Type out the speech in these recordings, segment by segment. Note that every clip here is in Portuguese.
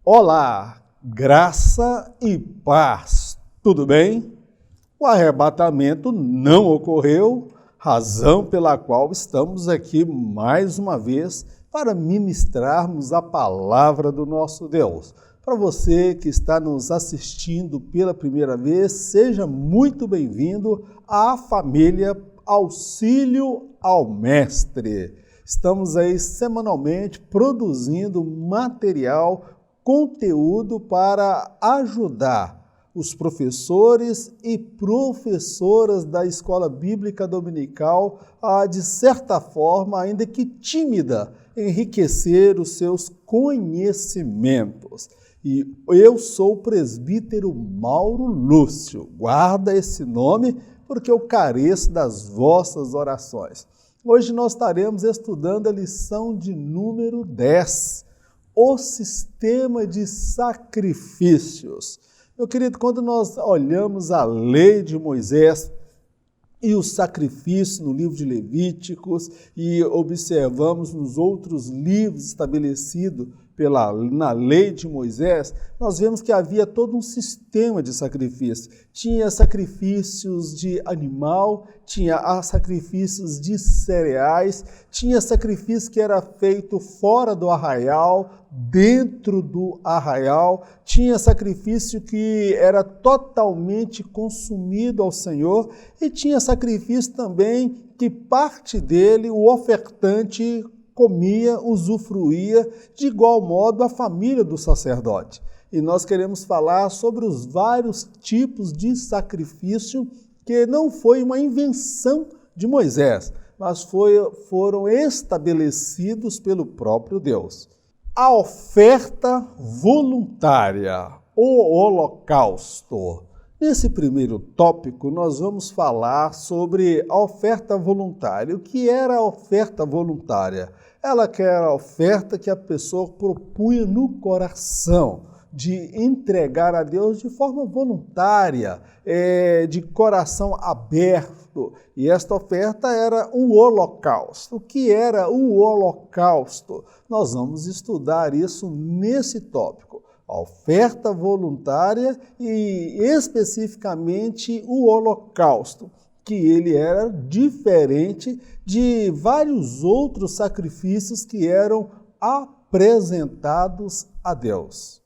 Olá, graça e paz, tudo bem? O arrebatamento não ocorreu, razão pela qual estamos aqui mais uma vez para ministrarmos a palavra do nosso Deus. Para você que está nos assistindo pela primeira vez, seja muito bem-vindo à família Auxílio ao Mestre. Estamos aí semanalmente produzindo material, conteúdo para ajudar os professores e professoras da Escola Bíblica Dominical a, de certa forma, ainda que tímida, enriquecer os seus conhecimentos. E eu sou o presbítero Mauro Lúcio. Guarda esse nome porque eu careço das vossas orações. Hoje nós estaremos estudando a lição de número 10. O sistema de sacrifícios. Meu querido, quando nós olhamos a lei de Moisés e os sacrifícios no livro de Levíticos e observamos nos outros livros estabelecidos na lei de Moisés, nós vemos que havia todo um sistema de sacrifício. Tinha sacrifícios de animal, tinha sacrifícios de cereais, tinha sacrifício que era feito fora do arraial, dentro do arraial, tinha sacrifício que era totalmente consumido ao Senhor e tinha sacrifício também que parte dele o ofertante comia, usufruía, de igual modo a família do sacerdote. E nós queremos falar sobre os vários tipos de sacrifício que não foi uma invenção de Moisés, mas foram estabelecidos pelo próprio Deus. A oferta voluntária, o holocausto. Nesse primeiro tópico, nós vamos falar sobre a oferta voluntária. O que era a oferta voluntária? Ela que era a oferta que a pessoa propunha no coração, de entregar a Deus de forma voluntária, de coração aberto. E esta oferta era o holocausto. O que era o holocausto? Nós vamos estudar isso nesse tópico. A oferta voluntária e especificamente o holocausto, que ele era diferente de vários outros sacrifícios que eram apresentados a Deus.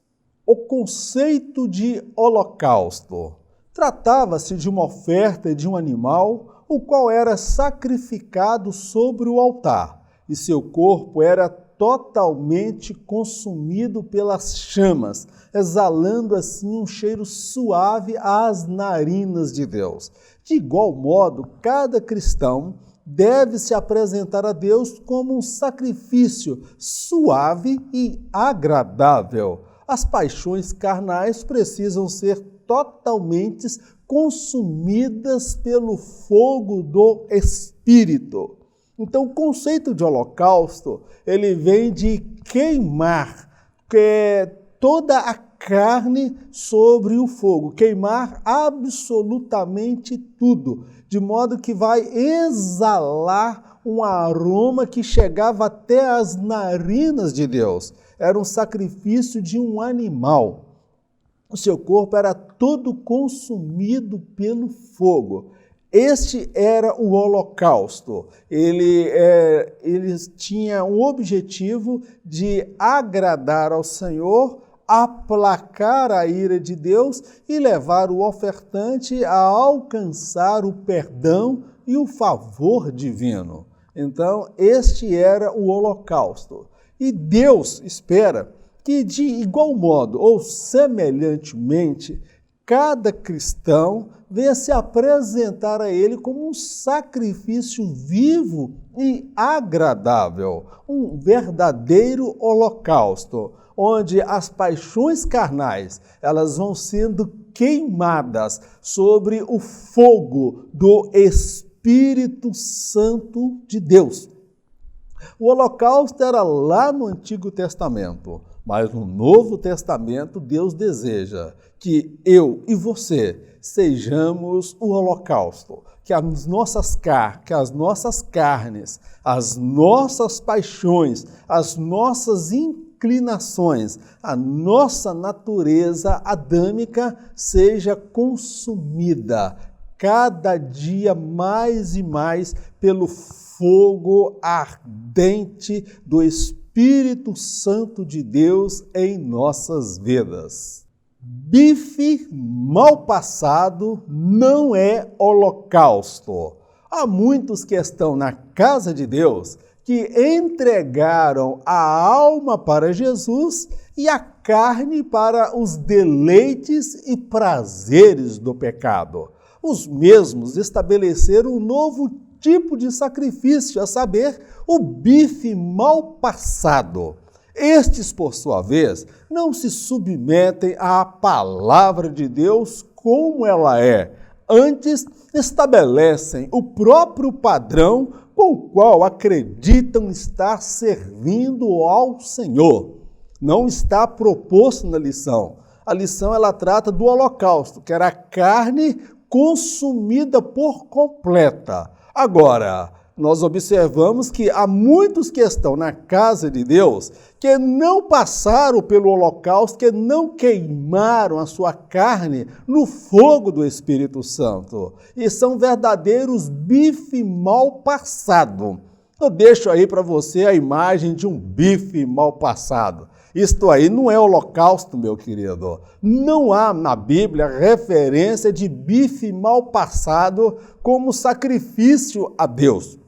O conceito de holocausto tratava-se de uma oferta de um animal, o qual era sacrificado sobre o altar, e seu corpo era totalmente consumido pelas chamas, exalando assim um cheiro suave às narinas de Deus. De igual modo, cada cristão deve se apresentar a Deus como um sacrifício suave e agradável. As paixões carnais precisam ser totalmente consumidas pelo fogo do Espírito. Então, o conceito de holocausto, ele vem de queimar toda a carne sobre o fogo, queimar absolutamente tudo, de modo que vai exalar um aroma que chegava até as narinas de Deus. Era um sacrifício de um animal. O seu corpo era todo consumido pelo fogo. Este era o holocausto. Ele tinha o objetivo de agradar ao Senhor, aplacar a ira de Deus e levar o ofertante a alcançar o perdão e o favor divino. Então, este era o holocausto. E Deus espera que, de igual modo ou semelhantemente, cada cristão venha se apresentar a Ele como um sacrifício vivo e agradável, um verdadeiro holocausto, onde as paixões carnais elas vão sendo queimadas sobre o fogo do Espírito Santo de Deus. O holocausto era lá no Antigo Testamento, mas no Novo Testamento Deus deseja que eu e você sejamos o holocausto, que as nossas carnes, as nossas paixões, as nossas inclinações, a nossa natureza adâmica seja consumida cada dia mais e mais pelo fogo ardente do Espírito Santo de Deus em nossas vidas. Bife mal passado não é holocausto. Há muitos que estão na casa de Deus que entregaram a alma para Jesus e a carne para os deleites e prazeres do pecado. Os mesmos estabeleceram um novo tipo de sacrifício, a saber, o bife mal passado. Estes, por sua vez, não se submetem à palavra de Deus como ela é. Antes, estabelecem o próprio padrão com o qual acreditam estar servindo ao Senhor. Não está proposto na lição. A lição ela trata do holocausto, que era a carne consumida por completa. Agora, nós observamos que há muitos que estão na casa de Deus que não passaram pelo holocausto, que não queimaram a sua carne no fogo do Espírito Santo. E são verdadeiros bife mal passado. Eu deixo aí para você a imagem de um bife mal passado. Isto aí não é holocausto, meu querido. Não há na Bíblia referência de bife mal passado como sacrifício a Deus.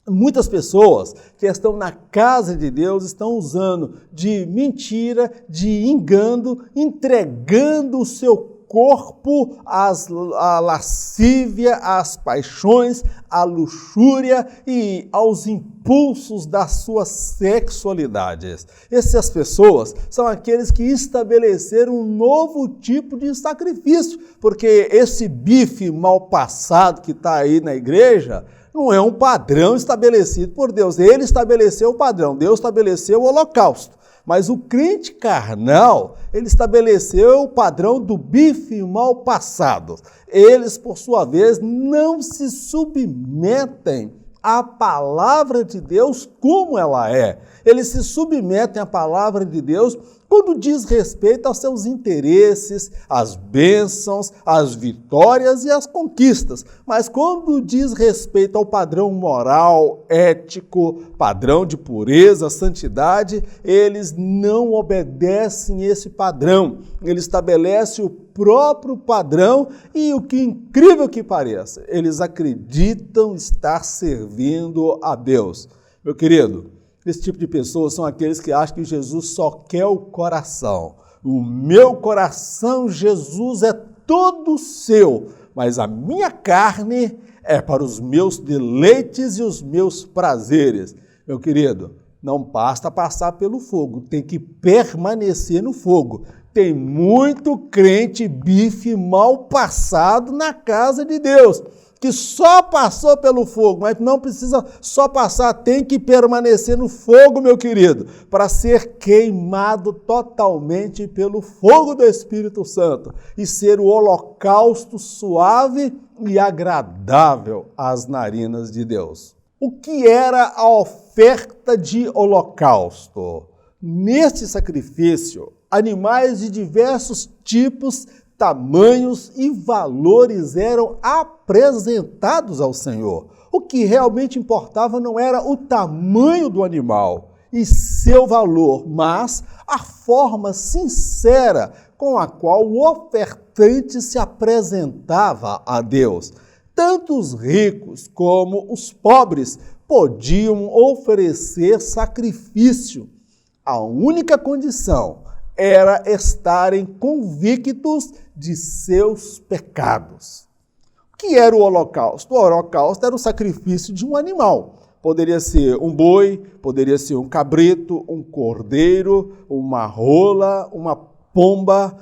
Muitas pessoas que estão na casa de Deus estão usando de mentira, de engano, entregando o seu corpo à lascívia, às paixões, à luxúria e aos impulsos das suas sexualidades. Essas pessoas são aqueles que estabeleceram um novo tipo de sacrifício, porque esse bife mal passado que está aí na igreja não é um padrão estabelecido por Deus. Ele estabeleceu o padrão, Deus estabeleceu o holocausto. Mas o crente carnal, ele estabeleceu o padrão do bife mal passado. Eles, por sua vez, não se submetem à palavra de Deus como ela é. Eles se submetem à palavra de Deus quando diz respeito aos seus interesses, às bênçãos, às vitórias e às conquistas. Mas quando diz respeito ao padrão moral, ético, padrão de pureza, santidade, eles não obedecem esse padrão. Eles estabelecem o próprio padrão e, o que incrível que pareça, eles acreditam estar servindo a Deus. Meu querido, esse tipo de pessoas são aqueles que acham que Jesus só quer o coração. O meu coração, Jesus, é todo seu, mas a minha carne é para os meus deleites e os meus prazeres. Meu querido, não basta passar pelo fogo, tem que permanecer no fogo. Tem muito crente bife mal passado na casa de Deus, que só passou pelo fogo, mas não precisa só passar, tem que permanecer no fogo, meu querido, para ser queimado totalmente pelo fogo do Espírito Santo e ser o holocausto suave e agradável às narinas de Deus. O que era a oferta de holocausto? Neste sacrifício, animais de diversos tipos, tamanhos e valores eram apresentados ao Senhor. O que realmente importava não era o tamanho do animal e seu valor, mas a forma sincera com a qual o ofertante se apresentava a Deus. Tanto os ricos como os pobres podiam oferecer sacrifício. A única condição era estarem convictos de seus pecados. O que era o holocausto? O holocausto era o sacrifício de um animal. Poderia ser um boi, poderia ser um cabrito, um cordeiro, uma rola, uma pomba,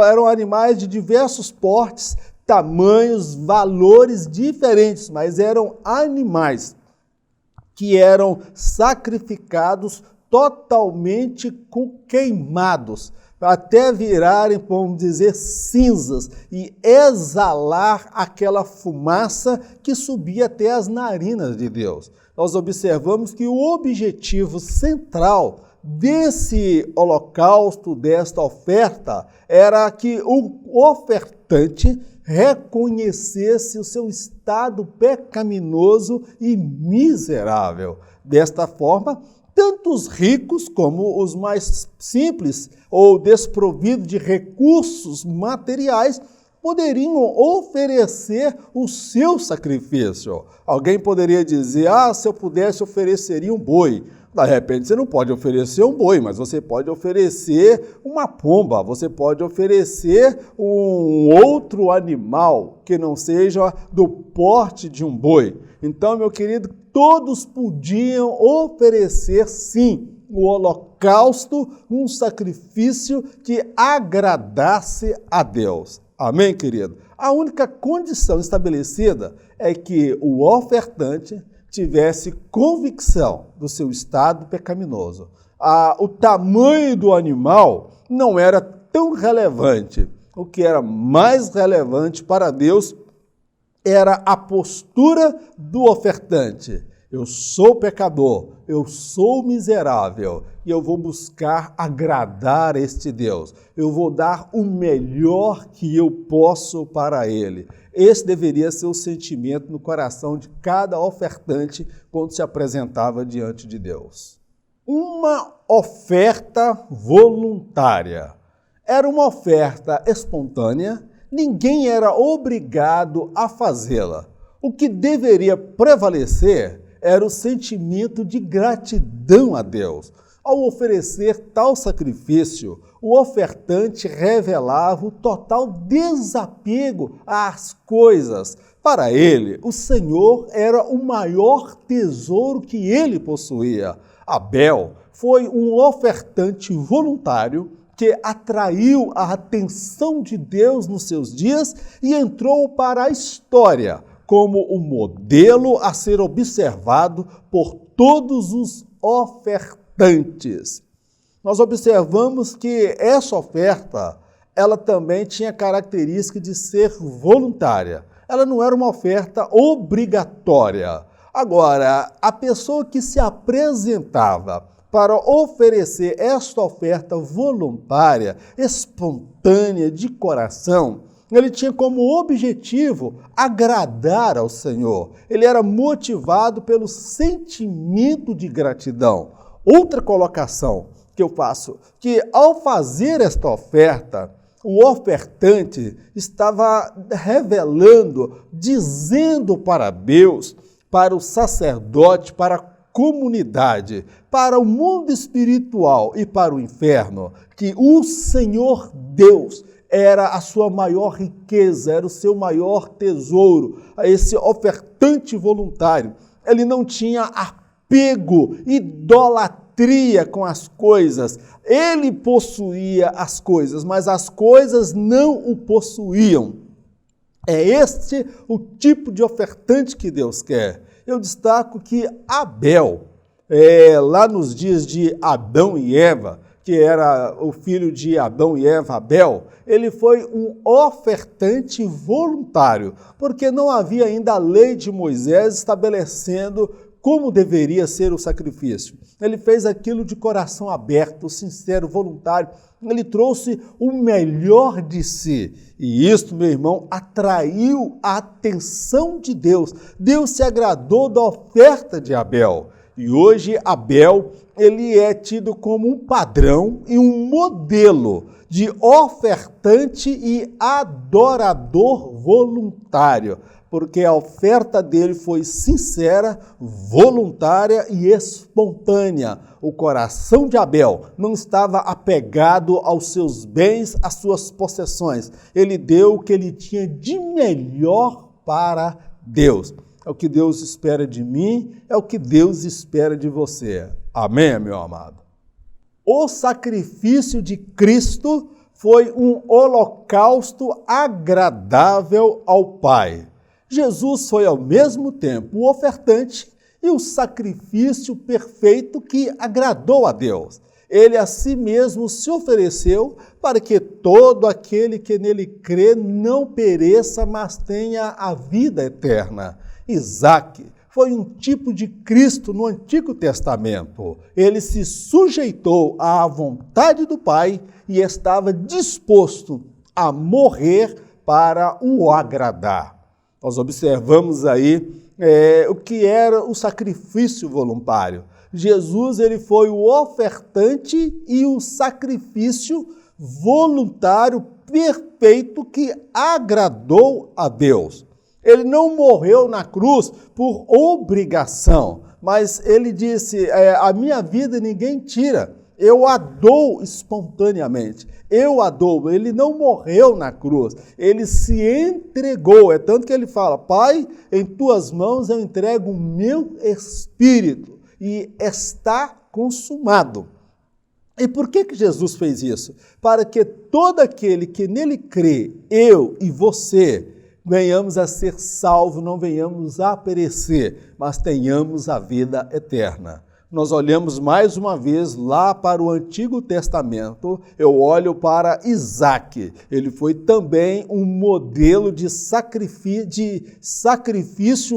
eram animais de diversos portes, tamanhos, valores diferentes, mas eram animais que eram sacrificados totalmente queimados, até virarem, vamos dizer, cinzas e exalar aquela fumaça que subia até as narinas de Deus. Nós observamos que o objetivo central desse holocausto, desta oferta, era que o ofertante reconhecesse o seu estado pecaminoso e miserável. Desta forma, tanto os ricos como os mais simples ou desprovidos de recursos materiais poderiam oferecer o seu sacrifício. Alguém poderia dizer, se eu pudesse, ofereceria um boi. De repente, você não pode oferecer um boi, mas você pode oferecer uma pomba, você pode oferecer um outro animal que não seja do porte de um boi. Então, meu querido, todos podiam oferecer, sim, o holocausto, um sacrifício que agradasse a Deus. Amém, querido? A única condição estabelecida é que o ofertante tivesse convicção do seu estado pecaminoso. O tamanho do animal não era tão relevante. O que era mais relevante para Deus era a postura do ofertante. Eu sou pecador, eu sou miserável e eu vou buscar agradar este Deus. Eu vou dar o melhor que eu posso para Ele. Esse deveria ser o sentimento no coração de cada ofertante quando se apresentava diante de Deus. Uma oferta voluntária. Era uma oferta espontânea, ninguém era obrigado a fazê-la. O que deveria prevalecer era o sentimento de gratidão a Deus. Ao oferecer tal sacrifício, o ofertante revelava o total desapego às coisas. Para ele, o Senhor era o maior tesouro que ele possuía. Abel foi um ofertante voluntário que atraiu a atenção de Deus nos seus dias e entrou para a história como o modelo a ser observado por todos os ofertantes. Nós observamos que essa oferta, ela também tinha característica de ser voluntária. Ela não era uma oferta obrigatória. Agora, a pessoa que se apresentava para oferecer esta oferta voluntária, espontânea, de coração, ele tinha como objetivo agradar ao Senhor. Ele era motivado pelo sentimento de gratidão. Outra colocação que eu faço, que ao fazer esta oferta, o ofertante estava revelando, dizendo para Deus, para o sacerdote, para a comunidade, para o mundo espiritual e para o inferno, que o Senhor Deus era a sua maior riqueza, era o seu maior tesouro. Esse ofertante voluntário, ele não tinha apego, idolatria com as coisas. Ele possuía as coisas, mas as coisas não o possuíam. É este o tipo de ofertante que Deus quer. Eu destaco que Abel, lá nos dias de Adão e Eva, que era o filho de Adão e Eva, Abel, ele foi um ofertante voluntário, porque não havia ainda a lei de Moisés estabelecendo como deveria ser o sacrifício. Ele fez aquilo de coração aberto, sincero, voluntário. Ele trouxe o melhor de si. E isto, meu irmão, atraiu a atenção de Deus. Deus se agradou da oferta de Abel. E hoje Abel, ele é tido como um padrão e um modelo de ofertante e adorador voluntário, porque a oferta dele foi sincera, voluntária e espontânea. O coração de Abel não estava apegado aos seus bens, às suas possessões. Ele deu o que ele tinha de melhor para Deus. É o que Deus espera de mim, é o que Deus espera de você. Amém, meu amado? O sacrifício de Cristo foi um holocausto agradável ao Pai. Jesus foi ao mesmo tempo o ofertante e o sacrifício perfeito que agradou a Deus. Ele a si mesmo se ofereceu para que todo aquele que nele crê não pereça, mas tenha a vida eterna. Isaque foi um tipo de Cristo no Antigo Testamento. Ele se sujeitou à vontade do Pai e estava disposto a morrer para o agradar. Nós observamos aí o que era o sacrifício voluntário. Jesus ele foi o ofertante e o sacrifício voluntário perfeito que agradou a Deus. Ele não morreu na cruz por obrigação, mas ele disse, a minha vida ninguém tira, eu a dou espontaneamente, eu a dou. Ele não morreu na cruz, ele se entregou, é tanto que ele fala, Pai, em tuas mãos eu entrego o meu espírito, e está consumado. E por que Jesus fez isso? Para que todo aquele que nele crê, eu e você, venhamos a ser salvos, não venhamos a perecer, mas tenhamos a vida eterna. Nós olhamos mais uma vez lá para o Antigo Testamento, eu olho para Isaque. Ele foi também um modelo de sacrifício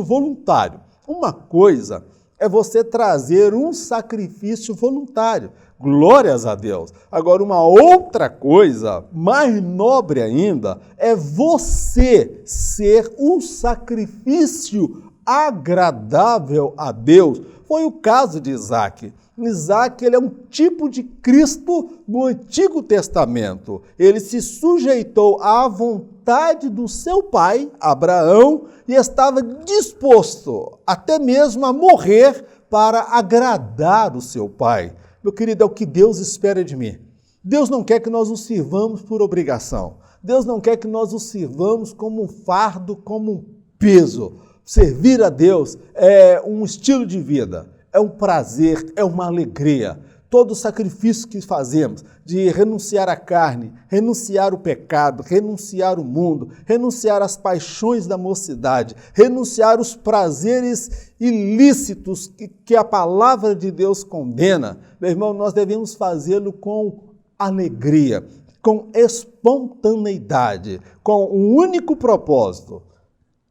voluntário. Uma coisa é você trazer um sacrifício voluntário. Glórias a Deus. Agora, uma outra coisa, mais nobre ainda, é você ser um sacrifício agradável a Deus. Foi o caso de Isaque. Isaque ele é um tipo de Cristo no Antigo Testamento. Ele se sujeitou à vontade do seu pai, Abraão, e estava disposto até mesmo a morrer para agradar o seu pai. Meu querido, é o que Deus espera de mim. Deus não quer que nós o sirvamos por obrigação. Deus não quer que nós o sirvamos como um fardo, como um peso. Servir a Deus é um estilo de vida, é um prazer, é uma alegria. Todo o sacrifício que fazemos de renunciar à carne, renunciar o pecado, renunciar o mundo, renunciar às paixões da mocidade, renunciar os prazeres ilícitos que a palavra de Deus condena, meu irmão, nós devemos fazê-lo com alegria, com espontaneidade, com um único propósito: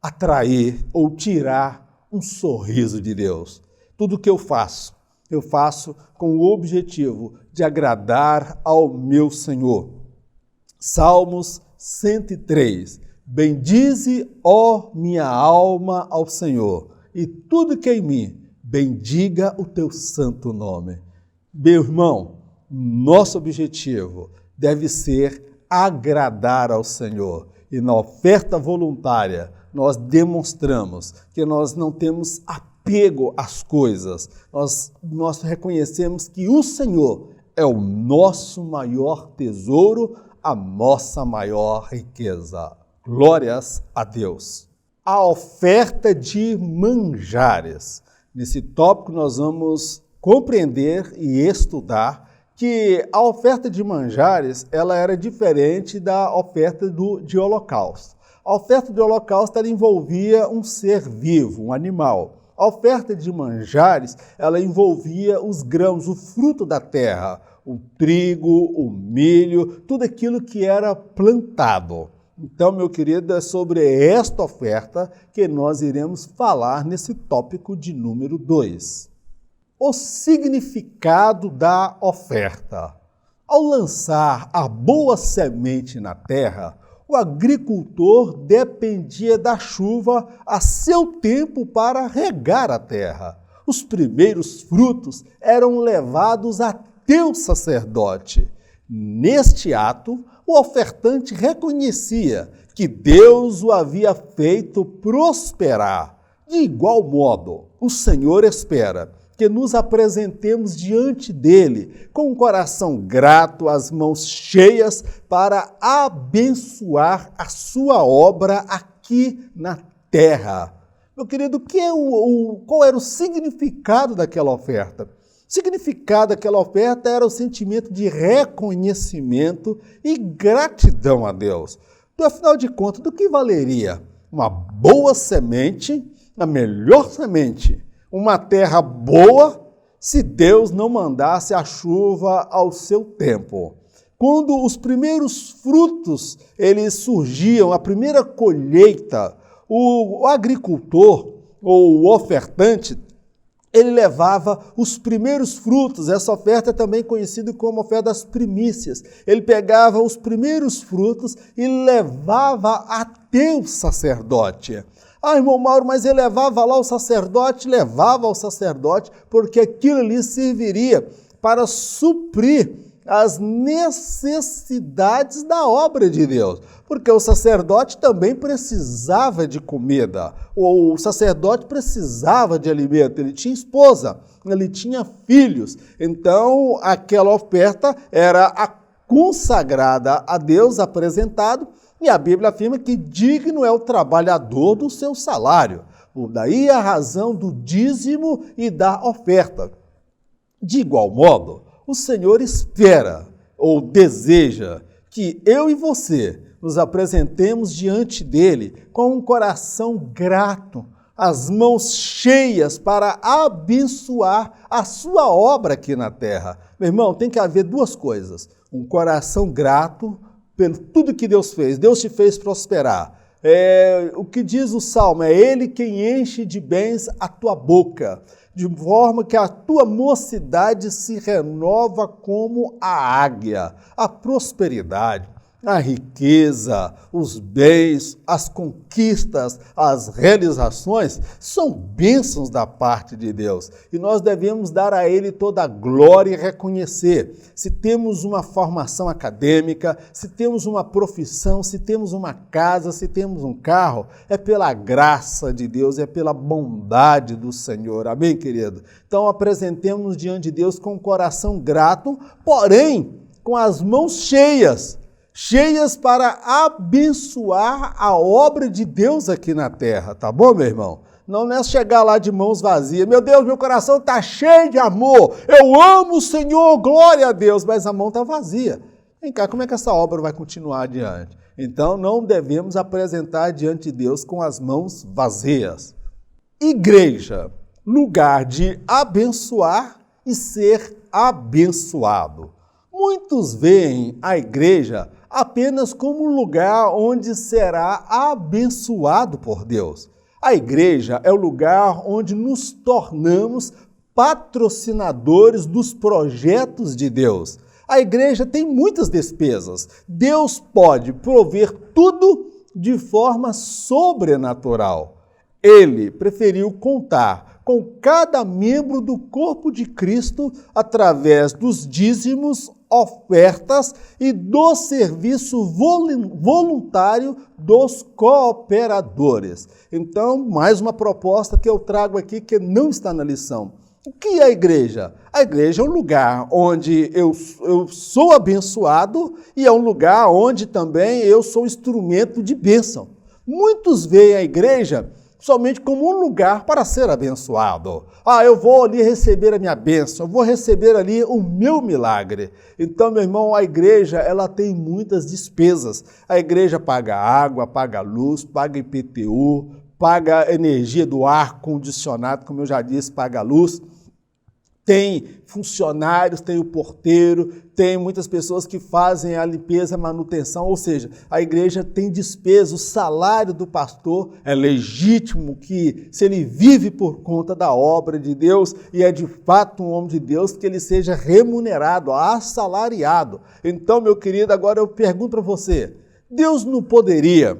atrair ou tirar um sorriso de Deus. Tudo que eu faço com o objetivo de agradar ao meu Senhor. Salmos 103. Bendize, ó minha alma, ao Senhor, e tudo que em mim, bendiga o teu santo nome. Meu irmão, nosso objetivo deve ser agradar ao Senhor. E na oferta voluntária, nós demonstramos que nós não temos apego às coisas. Nós reconhecemos que o Senhor é o nosso maior tesouro, a nossa maior riqueza. Glórias a Deus. A oferta de manjares. Nesse tópico nós vamos compreender e estudar que a oferta de manjares ela era diferente da oferta de holocausto. A oferta de holocausto ela envolvia um ser vivo, um animal. A oferta de manjares ela envolvia os grãos, o fruto da terra, o trigo, o milho, tudo aquilo que era plantado. Então, meu querido, é sobre esta oferta que nós iremos falar nesse tópico de número 2. O significado da oferta. Ao lançar a boa semente na terra, o agricultor dependia da chuva a seu tempo para regar a terra. Os primeiros frutos eram levados até o sacerdote. Neste ato, o ofertante reconhecia que Deus o havia feito prosperar. De igual modo, o Senhor espera que nos apresentemos diante dele com um coração grato, as mãos cheias para abençoar a sua obra aqui na terra. Meu querido, qual era o significado daquela oferta? O significado daquela oferta era o sentimento de reconhecimento e gratidão a Deus. Afinal de contas, do que valeria uma boa semente, a melhor semente, uma terra boa se Deus não mandasse a chuva ao seu tempo. Quando os primeiros frutos eles surgiam, a primeira colheita, o agricultor ou o ofertante, ele levava os primeiros frutos. Essa oferta é também conhecida como oferta das primícias. Ele pegava os primeiros frutos e levava até o sacerdote. Ah, irmão Mauro, mas ele levava lá o sacerdote? Levava ao sacerdote, porque aquilo ali serviria para suprir as necessidades da obra de Deus, porque o sacerdote também precisava de comida, o sacerdote precisava de alimento, ele tinha esposa, ele tinha filhos, então aquela oferta era a consagrada a Deus, apresentado, e a Bíblia afirma que digno é o trabalhador do seu salário, daí a razão do dízimo e da oferta. De igual modo, o Senhor espera ou deseja que eu e você nos apresentemos diante dele com um coração grato, as mãos cheias para abençoar a sua obra aqui na terra. Meu irmão, tem que haver duas coisas: um coração grato pelo tudo que Deus fez. Deus te fez prosperar. O que diz o Salmo, é Ele quem enche de bens a tua boca, de forma que a tua mocidade se renova como a águia. A prosperidade, a riqueza, os bens, as conquistas, as realizações são bênçãos da parte de Deus e nós devemos dar a Ele toda a glória e reconhecer. Se temos uma formação acadêmica, se temos uma profissão, se temos uma casa, se temos um carro, é pela graça de Deus, é pela bondade do Senhor. Amém, querido? Então apresentemos diante de Deus com o coração grato, porém com as mãos cheias para abençoar a obra de Deus aqui na terra, tá bom, meu irmão? Não é chegar lá de mãos vazias, meu Deus, meu coração está cheio de amor, eu amo o Senhor, glória a Deus, mas a mão está vazia. Vem cá, como é que essa obra vai continuar adiante? Então, não devemos apresentar diante de Deus com as mãos vazias. Igreja, lugar de abençoar e ser abençoado. Muitos veem a igreja apenas como um lugar onde será abençoado por Deus. A igreja é o lugar onde nos tornamos patrocinadores dos projetos de Deus. A igreja tem muitas despesas. Deus pode prover tudo de forma sobrenatural. Ele preferiu contar com cada membro do corpo de Cristo através dos dízimos, ofertas e do serviço voluntário dos cooperadores. Então, mais uma proposta que eu trago aqui que não está na lição. O que é a igreja? A igreja é um lugar onde eu sou abençoado e é um lugar onde também eu sou instrumento de bênção. Muitos veem a igreja somente como um lugar para ser abençoado. Eu vou ali receber a minha bênção, eu vou receber ali o meu milagre. Então, meu irmão, a igreja, ela tem muitas despesas. A igreja paga água, paga luz, paga IPTU, paga energia do ar condicionado, como eu já disse, paga luz. Tem funcionários, tem o porteiro, tem muitas pessoas que fazem a limpeza, a manutenção, ou seja, a igreja tem despesa, o salário do pastor é legítimo que, se ele vive por conta da obra de Deus e é de fato um homem de Deus, que ele seja remunerado, assalariado. Então, meu querido, agora eu pergunto para você, Deus não poderia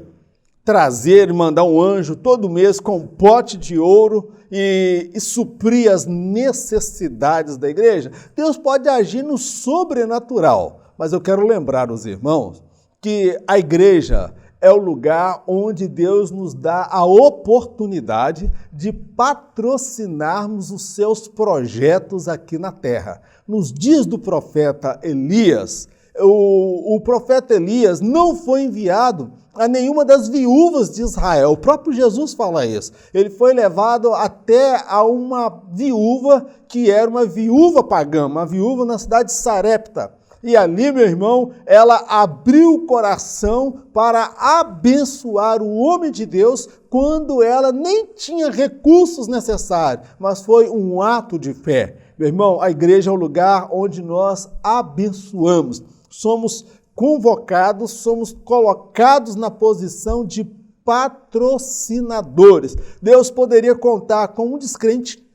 trazer e mandar um anjo todo mês com um pote de ouro e suprir as necessidades da igreja? Deus pode agir no sobrenatural, mas eu quero lembrar os irmãos que a igreja é o lugar onde Deus nos dá a oportunidade de patrocinarmos os seus projetos aqui na terra. Nos dias do profeta Elias, o profeta Elias não foi enviado a nenhuma das viúvas de Israel. O próprio Jesus fala isso. Ele foi levado até a uma viúva que era uma viúva pagã, uma viúva na cidade de Sarepta. E ali, meu irmão, ela abriu o coração para abençoar o homem de Deus quando ela nem tinha recursos necessários, mas foi um ato de fé. Meu irmão, a igreja é o lugar onde nós abençoamos. Somos convocados, somos colocados na posição de patrocinadores. Deus poderia contar com um descrente.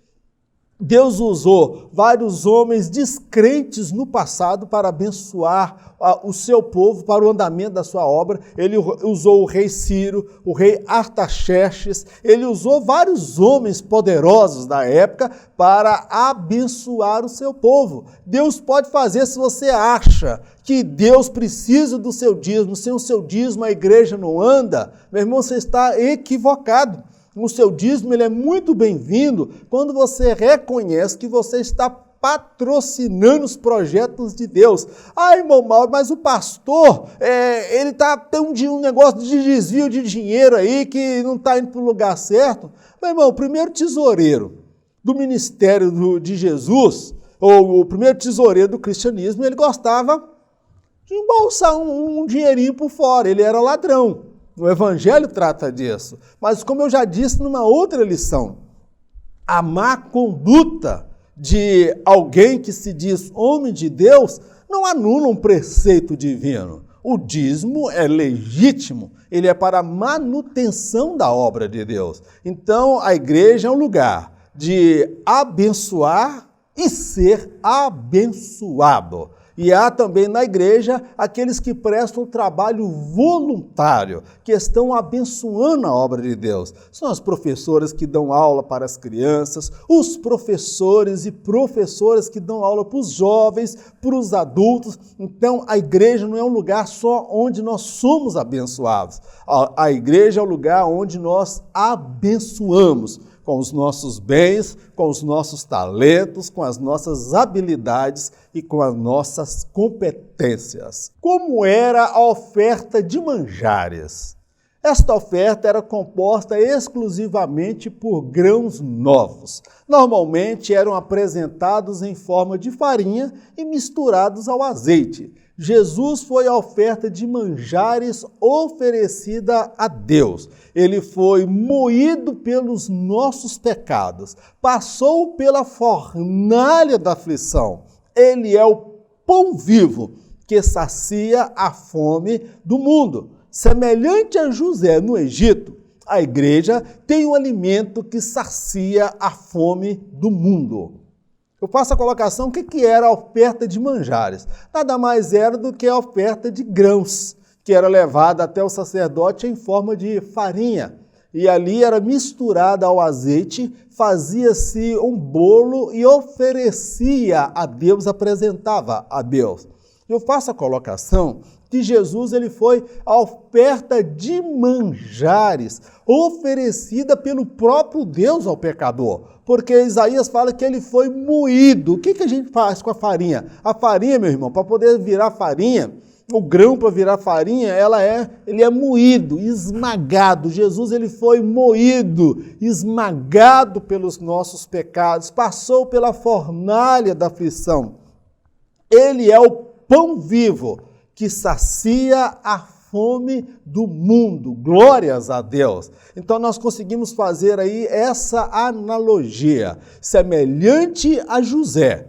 Deus usou vários homens descrentes no passado para abençoar o seu povo, para o andamento da sua obra. Ele usou o rei Ciro, o rei Artaxerxes, ele usou vários homens poderosos da época para abençoar o seu povo. Deus pode fazer. Se você acha que Deus precisa do seu dízimo, sem o seu dízimo a igreja não anda, meu irmão, você está equivocado. O seu dízimo ele é muito bem-vindo quando você reconhece que você está patrocinando os projetos de Deus. Ah, irmão Mauro, mas o pastor, ele tem um negócio de desvio de dinheiro aí que não está indo para o lugar certo. Meu irmão, o primeiro tesoureiro do ministério de Jesus, ou o primeiro tesoureiro do cristianismo, ele gostava de embolsar um dinheirinho por fora, ele era ladrão. O Evangelho trata disso. Mas, como eu já disse numa outra lição, a má conduta de alguém que se diz homem de Deus não anula um preceito divino. O dízimo é legítimo, ele é para a manutenção da obra de Deus. Então, a igreja é um lugar de abençoar e ser abençoado. E há também na igreja aqueles que prestam trabalho voluntário, que estão abençoando a obra de Deus. São as professoras que dão aula para as crianças, os professores e professoras que dão aula para os jovens, para os adultos. Então, a igreja não é um lugar só onde nós somos abençoados. A igreja é o lugar onde nós abençoamos, com os nossos bens, com os nossos talentos, com as nossas habilidades e com as nossas competências. Como era a oferta de manjares? Esta oferta era composta exclusivamente por grãos novos. Normalmente eram apresentados em forma de farinha e misturados ao azeite. Jesus foi a oferta de manjares oferecida a Deus. Ele foi moído pelos nossos pecados, passou pela fornalha da aflição. Ele é o pão vivo que sacia a fome do mundo. Semelhante a José no Egito, a igreja tem um alimento que sacia a fome do mundo. Eu faço a colocação, o que era a oferta de manjares? Nada mais era do que a oferta de grãos, que era levada até o sacerdote em forma de farinha. E ali era misturada ao azeite, fazia-se um bolo e oferecia a Deus, apresentava a Deus. Eu faço a colocação que Jesus ele foi a oferta de manjares oferecida pelo próprio Deus ao pecador. Porque Isaías fala que ele foi moído. O que a gente faz com a farinha? A farinha, meu irmão, para poder virar farinha, o grão para virar farinha, ele é moído, esmagado. Jesus ele foi moído, esmagado pelos nossos pecados, passou pela fornalha da aflição. Ele é o pão vivo que sacia a fome do mundo. Glórias a Deus. Então nós conseguimos fazer aí essa analogia, semelhante a José.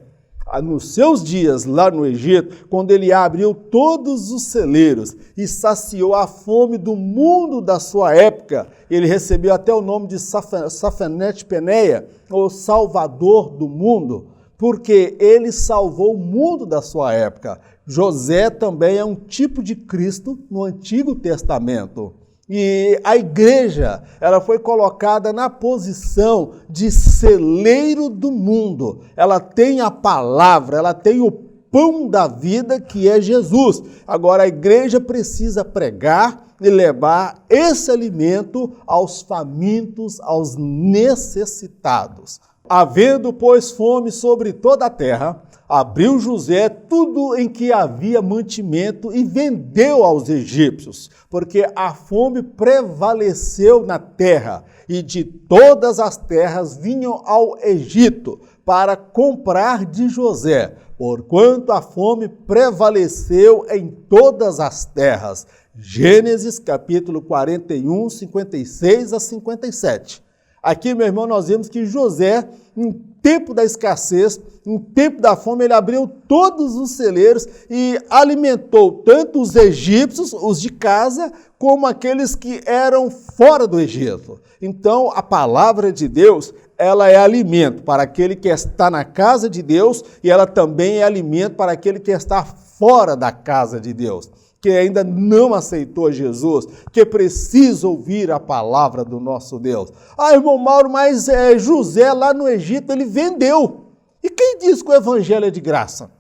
Nos seus dias lá no Egito, quando ele abriu todos os celeiros e saciou a fome do mundo da sua época, ele recebeu até o nome de Safenete-Peneia, ou Salvador do mundo, porque ele salvou o mundo da sua época. José também é um tipo de Cristo no Antigo Testamento. E a igreja, ela foi colocada na posição de celeiro do mundo. Ela tem a palavra, ela tem o pão da vida que é Jesus. Agora a igreja precisa pregar e levar esse alimento aos famintos, aos necessitados. Havendo, pois, fome sobre toda a terra, abriu José tudo em que havia mantimento e vendeu aos egípcios, porque a fome prevaleceu na terra, e de todas as terras vinham ao Egito para comprar de José, porquanto a fome prevaleceu em todas as terras. Gênesis capítulo 41, 56 a 57. Aqui, meu irmão, nós vemos que José, em tempo da escassez, em tempo da fome, ele abriu todos os celeiros e alimentou tanto os egípcios, os de casa, como aqueles que eram fora do Egito. Então, a palavra de Deus, ela é alimento para aquele que está na casa de Deus e ela também é alimento para aquele que está fora da casa de Deus, que ainda não aceitou Jesus, que precisa ouvir a palavra do nosso Deus. Ah, irmão Mauro, mas José lá no Egito, ele vendeu. E quem diz que o evangelho é de graça?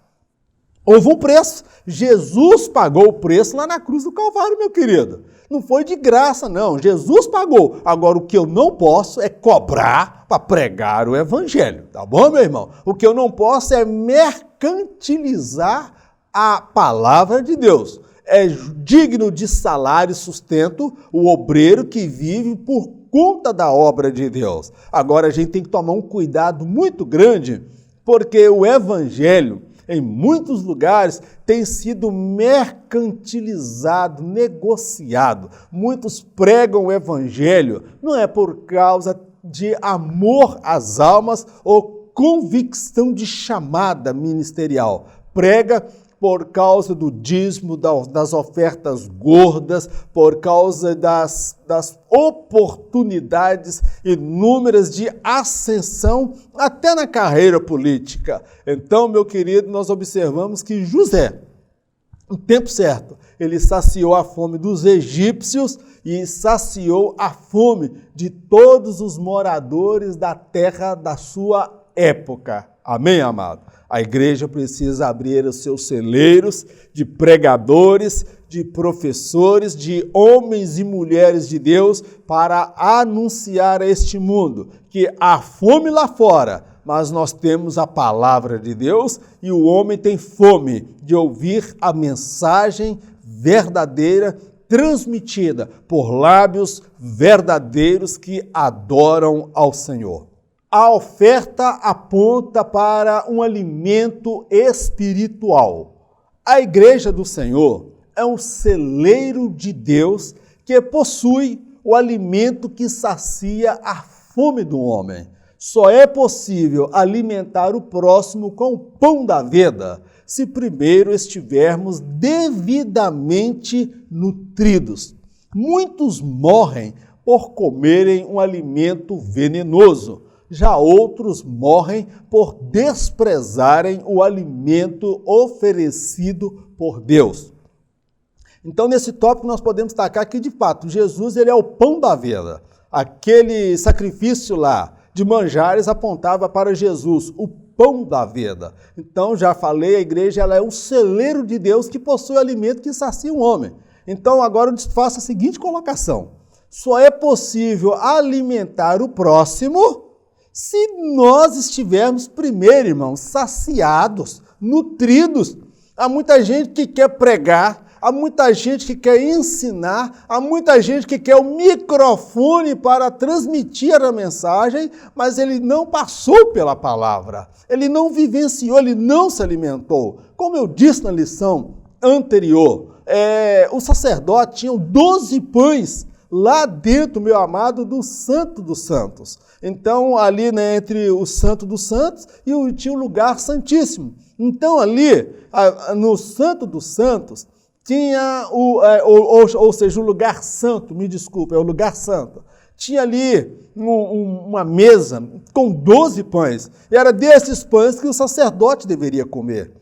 Houve um preço. Jesus pagou o preço lá na cruz do Calvário, meu querido. Não foi de graça, não. Jesus pagou. Agora, o que eu não posso é cobrar para pregar o evangelho. Tá bom, meu irmão? O que eu não posso é mercantilizar a palavra de Deus. É digno de salário e sustento o obreiro que vive por conta da obra de Deus. Agora, a gente tem que tomar um cuidado muito grande, porque o evangelho, em muitos lugares, tem sido mercantilizado, negociado. Muitos pregam o evangelho, não é por causa de amor às almas ou convicção de chamada ministerial. Prega por causa do dízimo, das ofertas gordas, por causa das oportunidades inúmeras de ascensão até na carreira política. Então, meu querido, nós observamos que José, no tempo certo, ele saciou a fome dos egípcios e saciou a fome de todos os moradores da terra da sua época. Amém, amado? A igreja precisa abrir os seus celeiros de pregadores, de professores, de homens e mulheres de Deus para anunciar a este mundo que há fome lá fora, mas nós temos a palavra de Deus e o homem tem fome de ouvir a mensagem verdadeira transmitida por lábios verdadeiros que adoram ao Senhor. A oferta aponta para um alimento espiritual. A igreja do Senhor é um celeiro de Deus que possui o alimento que sacia a fome do homem. Só é possível alimentar o próximo com o pão da vida se primeiro estivermos devidamente nutridos. Muitos morrem por comerem um alimento venenoso. Já outros morrem por desprezarem o alimento oferecido por Deus. Então, nesse tópico, nós podemos destacar que, de fato, Jesus ele é o pão da vida. Aquele sacrifício lá de manjares apontava para Jesus, o pão da vida. Então, já falei, a igreja ela é um celeiro de Deus que possui alimento que sacia o homem. Então, agora eu faço a seguinte colocação. Só é possível alimentar o próximo se nós estivermos primeiro, irmãos, saciados, nutridos. Há muita gente que quer pregar, há muita gente que quer ensinar, há muita gente que quer o microfone para transmitir a mensagem, mas ele não passou pela palavra, ele não vivenciou, ele não se alimentou. Como eu disse na lição anterior, o sacerdote tinha 12 pães lá dentro, meu amado, do Santo dos Santos. Então, ali, né, entre o Santo dos Santos e tinha o lugar santíssimo. Então, ali, no Santo dos Santos, tinha ou seja, o lugar santo, me desculpa, é o lugar santo. Tinha ali uma mesa com 12 pães. E era desses pães que o sacerdote deveria comer.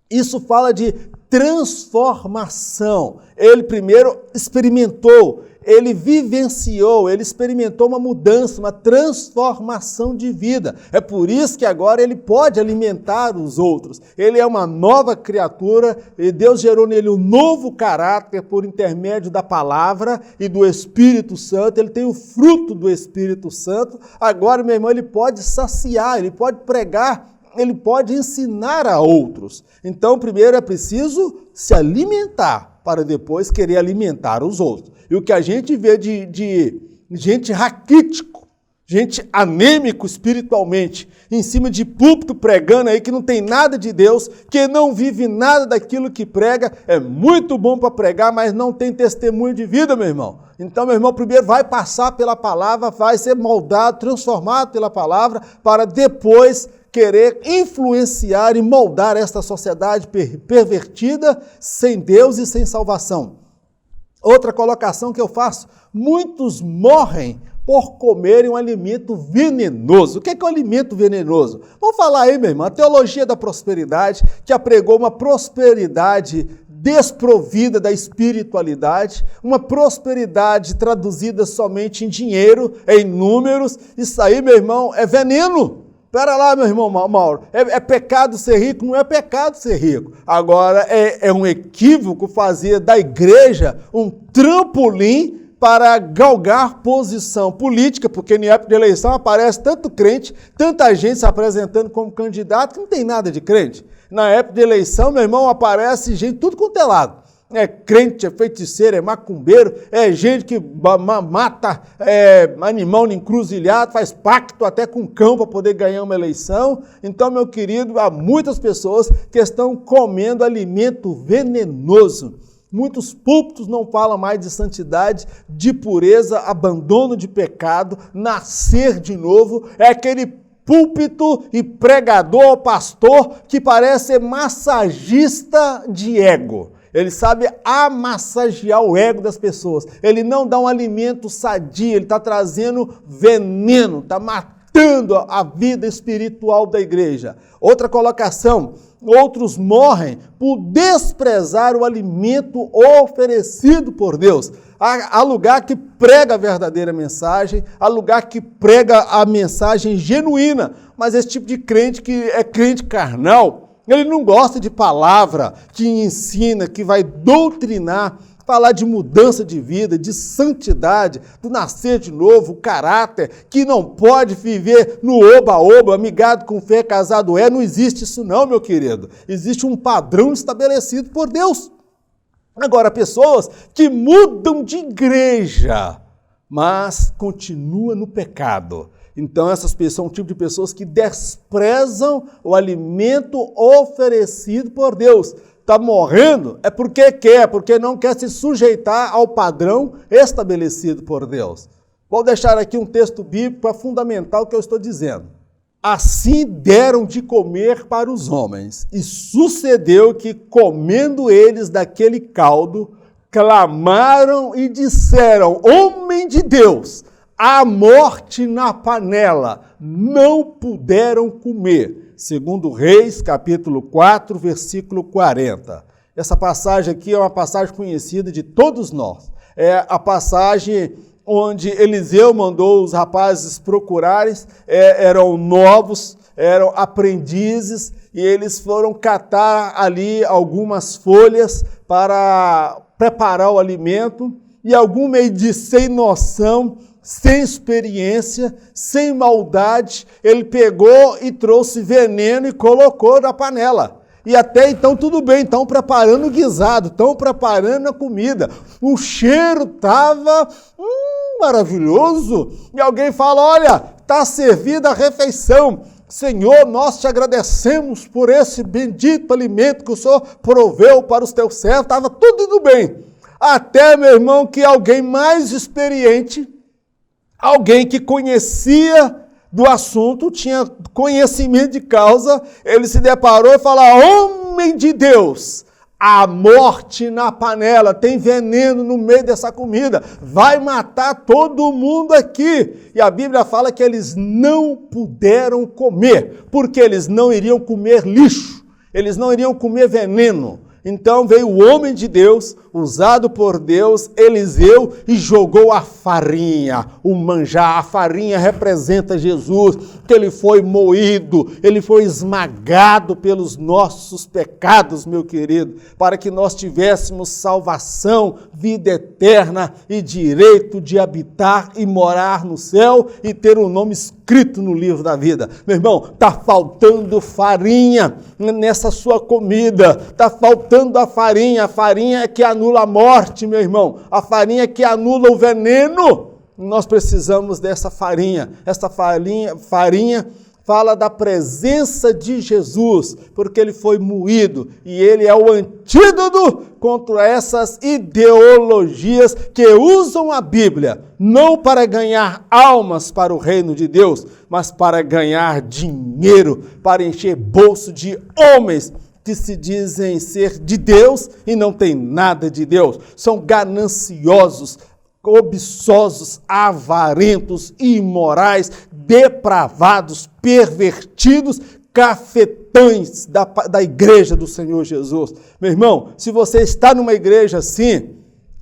Isso fala de transformação. Ele primeiro experimentou, ele vivenciou, ele experimentou uma mudança, uma transformação de vida. É por isso que agora ele pode alimentar os outros. Ele é uma nova criatura e Deus gerou nele um novo caráter por intermédio da palavra e do Espírito Santo. Ele tem o fruto do Espírito Santo. Agora, meu irmão, ele pode saciar, ele pode pregar, ele pode ensinar a outros. Então, primeiro é preciso se alimentar para depois querer alimentar os outros. E o que a gente vê de gente raquítico, Gente anêmico espiritualmente, em cima de púlpito pregando aí que não tem nada de Deus, que não vive nada daquilo que prega, é muito bom para pregar, mas não tem testemunho de vida, meu irmão. Então, meu irmão, primeiro vai passar pela palavra, vai ser moldado, transformado pela palavra, para depois querer influenciar e moldar esta sociedade pervertida, sem Deus e sem salvação. Outra colocação que eu faço, muitos morrem por comerem um alimento venenoso. O que é um alimento venenoso? Vamos falar aí, meu irmão, a teologia da prosperidade, que apregou uma prosperidade desprovida da espiritualidade, uma prosperidade traduzida somente em dinheiro, em números. Isso aí, meu irmão, é veneno. Espera lá, meu irmão Mauro, é pecado ser rico? Não é pecado ser rico. Agora, é um equívoco fazer da igreja um trampolim para galgar posição política, porque em época de eleição aparece tanto crente, tanta gente se apresentando como candidato, que não tem nada de crente. Na época de eleição, meu irmão, aparece gente tudo quanto é lado. É crente, é feiticeiro, é macumbeiro, é gente que mata animal encruzilhado, faz pacto até com cão para poder ganhar uma eleição. Então, meu querido, há muitas pessoas que estão comendo alimento venenoso. Muitos púlpitos não falam mais de santidade, de pureza, abandono de pecado, nascer de novo. É aquele púlpito e pregador, pastor, que parece ser massagista de ego. Ele sabe amassagear o ego das pessoas. Ele não dá um alimento sadio, ele está trazendo veneno, está matando a vida espiritual da igreja. Outra colocação, outros morrem por desprezar o alimento oferecido por Deus. Há lugar que prega a verdadeira mensagem, há lugar que prega a mensagem genuína, mas esse tipo de crente que é crente carnal, ele não gosta de palavra que ensina, que vai doutrinar, falar de mudança de vida, de santidade, do nascer de novo, o caráter, que não pode viver no oba-oba, amigado com fé, casado é. Não existe isso não, meu querido. Existe um padrão estabelecido por Deus. Agora, pessoas que mudam de igreja, mas continuam no pecado. Então, essas pessoas são um tipo de pessoas que desprezam o alimento oferecido por Deus. Está morrendo é porque quer, porque não quer se sujeitar ao padrão estabelecido por Deus. Vou deixar aqui um texto bíblico para fundamentar o que eu estou dizendo. Assim deram de comer para os homens, e sucedeu que, comendo eles daquele caldo, clamaram e disseram: homem de Deus, a morte na panela, não puderam comer. Segundo Reis, capítulo 4, versículo 40. Essa passagem aqui é uma passagem conhecida de todos nós. É a passagem onde Eliseu mandou os rapazes procurarem, eram novos, eram aprendizes, e eles foram catar ali algumas folhas para preparar o alimento, e algum meio de sem noção, sem experiência, sem maldade, ele pegou e trouxe veneno e colocou na panela. E até então tudo bem, estão preparando o guisado, estão preparando a comida. O cheiro estava maravilhoso. E alguém fala: olha, está servida a refeição. Senhor, nós te agradecemos por esse bendito alimento que o Senhor proveu para os teus servos. Estava tudo indo bem. Até, meu irmão, que alguém mais experiente, alguém que conhecia do assunto, tinha conhecimento de causa, ele se deparou e falou: homem de Deus, a morte na panela, tem veneno no meio dessa comida, vai matar todo mundo aqui. E a Bíblia fala que eles não puderam comer, porque eles não iriam comer lixo, eles não iriam comer veneno. Então veio o homem de Deus, usado por Deus, Eliseu, e jogou a farinha, o manjar. A farinha representa Jesus, que ele foi moído, ele foi esmagado pelos nossos pecados, meu querido, para que nós tivéssemos salvação, vida eterna e direito de habitar e morar no céu e ter o nome escrito no livro da vida. Meu irmão, está faltando farinha nessa sua comida, está faltando a farinha é que anula a morte, meu irmão, a farinha é que anula o veneno. nós precisamos dessa farinha. Essa farinha fala da presença de Jesus, porque ele foi moído e ele é o antídoto contra essas ideologias que usam a Bíblia, não para ganhar almas para o reino de Deus, mas para ganhar dinheiro, para encher bolso de homens que se dizem ser de Deus e não tem nada de Deus. São gananciosos, cobiçosos, avarentos, imorais, depravados, pervertidos, cafetães da igreja do Senhor Jesus. Meu irmão, se você está numa igreja assim,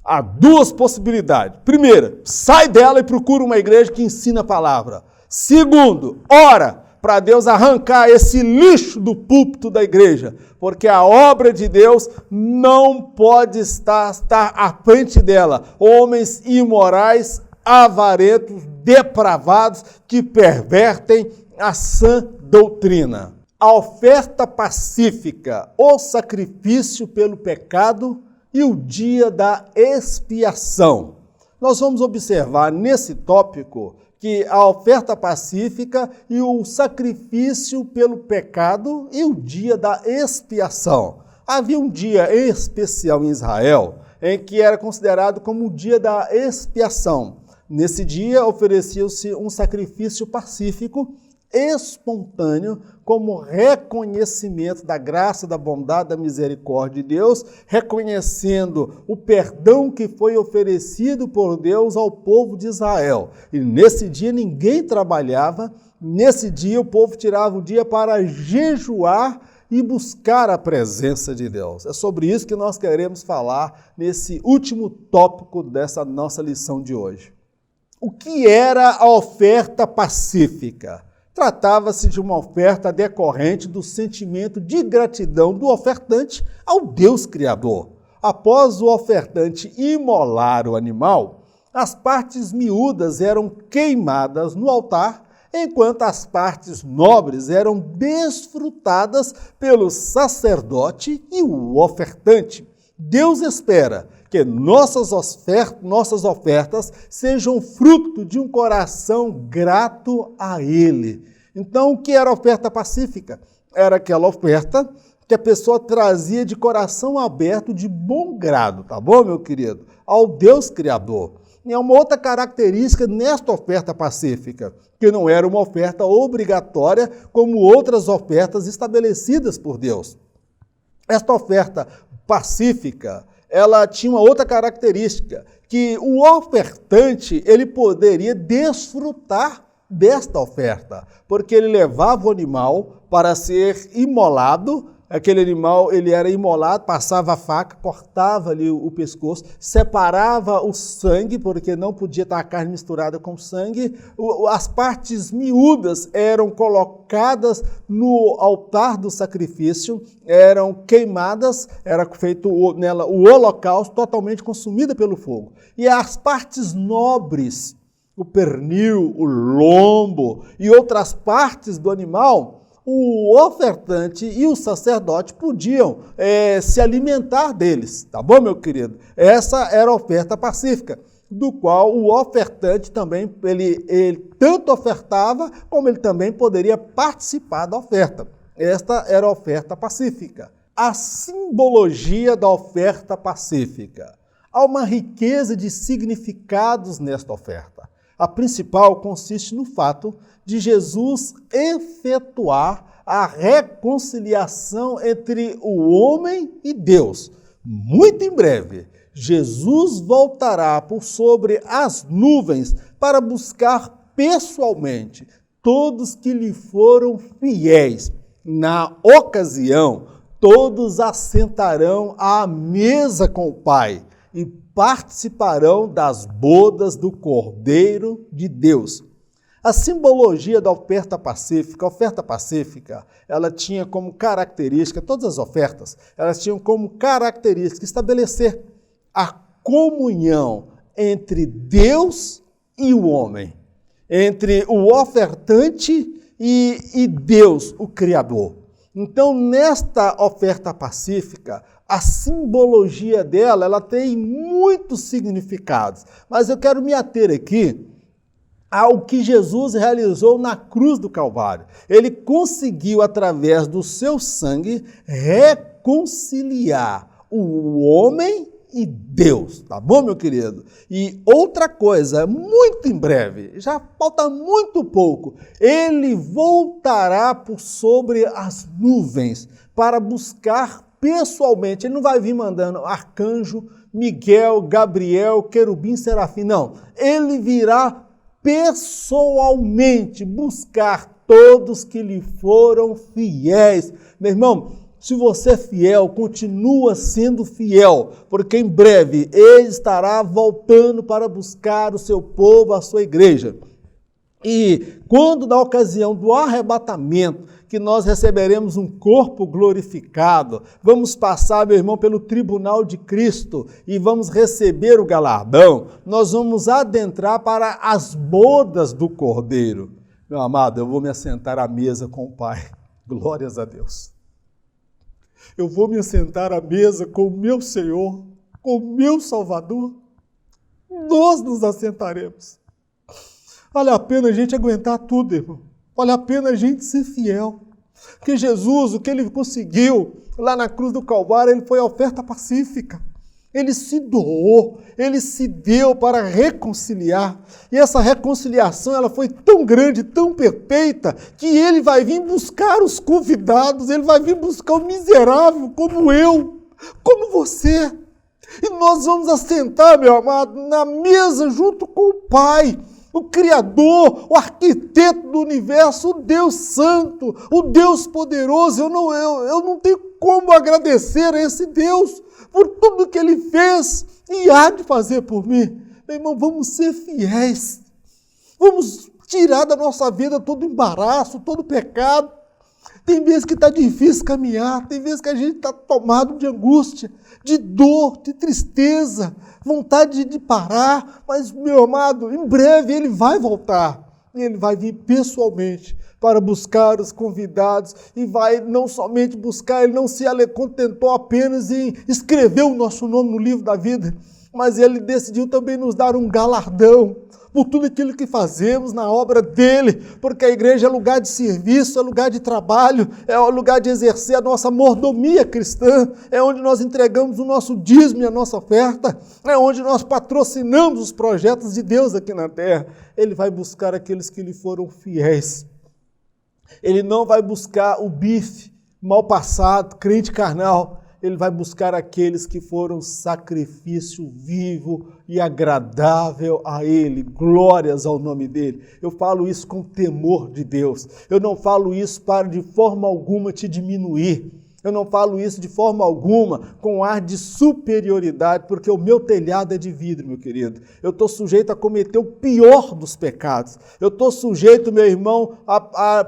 há duas possibilidades. Primeira, sai dela e procura uma igreja que ensina a palavra. Segundo, ora para Deus arrancar esse lixo do púlpito da igreja, porque a obra de Deus não pode estar à frente dela. Homens imorais, avarentos, depravados, que pervertem a sã doutrina. A oferta pacífica, o sacrifício pelo pecado e o dia da expiação. Nós vamos observar nesse tópico que a oferta pacífica e o sacrifício pelo pecado e o dia da expiação. Havia um dia especial em Israel em que era considerado como o dia da expiação. Nesse dia oferecia-se um sacrifício pacífico, espontâneo, como reconhecimento da graça, da bondade, da misericórdia de Deus, reconhecendo o perdão que foi oferecido por Deus ao povo de Israel. E nesse dia ninguém trabalhava, nesse dia o povo tirava o dia para jejuar e buscar a presença de Deus. É sobre isso que nós queremos falar nesse último tópico dessa nossa lição de hoje. O que era a oferta pacífica? Tratava-se de uma oferta decorrente do sentimento de gratidão do ofertante ao Deus Criador. Após o ofertante imolar o animal, as partes miúdas eram queimadas no altar, enquanto as partes nobres eram desfrutadas pelo sacerdote e o ofertante. Deus espera que nossas ofertas sejam fruto de um coração grato a Ele. Então, o que era a oferta pacífica? Era aquela oferta que a pessoa trazia de coração aberto, de bom grado, tá bom, meu querido? Ao Deus Criador. E há uma outra característica nesta oferta pacífica, que não era uma oferta obrigatória, como outras ofertas estabelecidas por Deus. Esta oferta pacífica, ela tinha uma outra característica, que o ofertante, ele poderia desfrutar desta oferta, porque ele levava o animal para ser imolado. Aquele animal, ele era imolado, passava a faca, cortava ali o pescoço, separava o sangue, porque não podia estar a carne misturada com sangue. As partes miúdas eram colocadas no altar do sacrifício, eram queimadas, era feito nela o holocausto, totalmente consumida pelo fogo. E as partes nobres, o pernil, o lombo e outras partes do animal, o ofertante e o sacerdote podiam se alimentar deles, tá bom, meu querido? Essa era a oferta pacífica, do qual o ofertante também, ele tanto ofertava, como ele também poderia participar da oferta. Esta era a oferta pacífica. A simbologia da oferta pacífica. Há uma riqueza de significados nesta oferta. A principal consiste no fato de Jesus efetuar a reconciliação entre o homem e Deus. Muito em breve, Jesus voltará por sobre as nuvens para buscar pessoalmente todos que lhe foram fiéis. Na ocasião, todos assentarão à mesa com o Pai e participarão das bodas do Cordeiro de Deus. A simbologia da oferta pacífica, ela tinha como característica, todas as ofertas, elas tinham como característica estabelecer a comunhão entre Deus e o homem, entre o ofertante e Deus, o Criador. Então, nesta oferta pacífica, a simbologia dela, ela tem muitos significados. Mas eu quero me ater aqui ao que Jesus realizou na cruz do Calvário. Ele conseguiu, através do seu sangue, reconciliar o homem e Deus, tá bom, meu querido? E outra coisa, muito em breve, já falta muito pouco, ele voltará por sobre as nuvens para buscar pessoalmente. Ele não vai vir mandando arcanjo, Miguel, Gabriel, querubim, serafim, não. Ele virá pessoalmente buscar todos que lhe foram fiéis. Meu irmão, se você é fiel, continua sendo fiel, porque em breve ele estará voltando para buscar o seu povo, a sua igreja. E quando na ocasião do arrebatamento, que nós receberemos um corpo glorificado, vamos passar, meu irmão, pelo tribunal de Cristo e vamos receber o galardão, nós vamos adentrar para as bodas do Cordeiro. Meu amado, eu vou me assentar à mesa com o Pai. Glórias a Deus. Eu vou me assentar à mesa com o meu Senhor, com o meu Salvador. Nós nos assentaremos. Vale a pena a gente aguentar tudo, irmão. Vale a pena a gente ser fiel. Porque Jesus, o que ele conseguiu lá na cruz do Calvário, ele foi a oferta pacífica. Ele se doou, ele se deu para reconciliar. E essa reconciliação, ela foi tão grande, tão perfeita, que ele vai vir buscar os convidados, ele vai vir buscar o miserável, como eu, como você. E nós vamos assentar, meu amado, na mesa junto com o Pai, o Criador, o arquiteto do universo, o Deus Santo, o Deus poderoso. Eu não tenho como agradecer a esse Deus por tudo que Ele fez e há de fazer por mim. Meu irmão, vamos ser fiéis. Vamos tirar da nossa vida todo embaraço, todo pecado. Tem vezes que está difícil caminhar, tem vezes que a gente está tomado de angústia, de dor, de tristeza, vontade de parar, mas, meu amado, em breve ele vai voltar. E ele vai vir pessoalmente para buscar os convidados e vai não somente buscar, ele não se contentou apenas em escrever o nosso nome no livro da vida, mas ele decidiu também nos dar um galardão por tudo aquilo que fazemos na obra dele, porque a igreja é lugar de serviço, é lugar de trabalho, é lugar de exercer a nossa mordomia cristã, é onde nós entregamos o nosso dízimo e a nossa oferta, é onde nós patrocinamos os projetos de Deus aqui na terra. Ele vai buscar aqueles que lhe foram fiéis. Ele não vai buscar o bife mal passado, crente carnal. Ele vai buscar aqueles que foram sacrifício vivo e agradável a Ele. Glórias ao nome dEle. Eu falo isso com temor de Deus. Eu não falo isso para de forma alguma te diminuir. Eu não falo isso de forma alguma com ar de superioridade, porque o meu telhado é de vidro, meu querido. Eu estou sujeito a cometer o pior dos pecados. Eu estou sujeito, meu irmão, a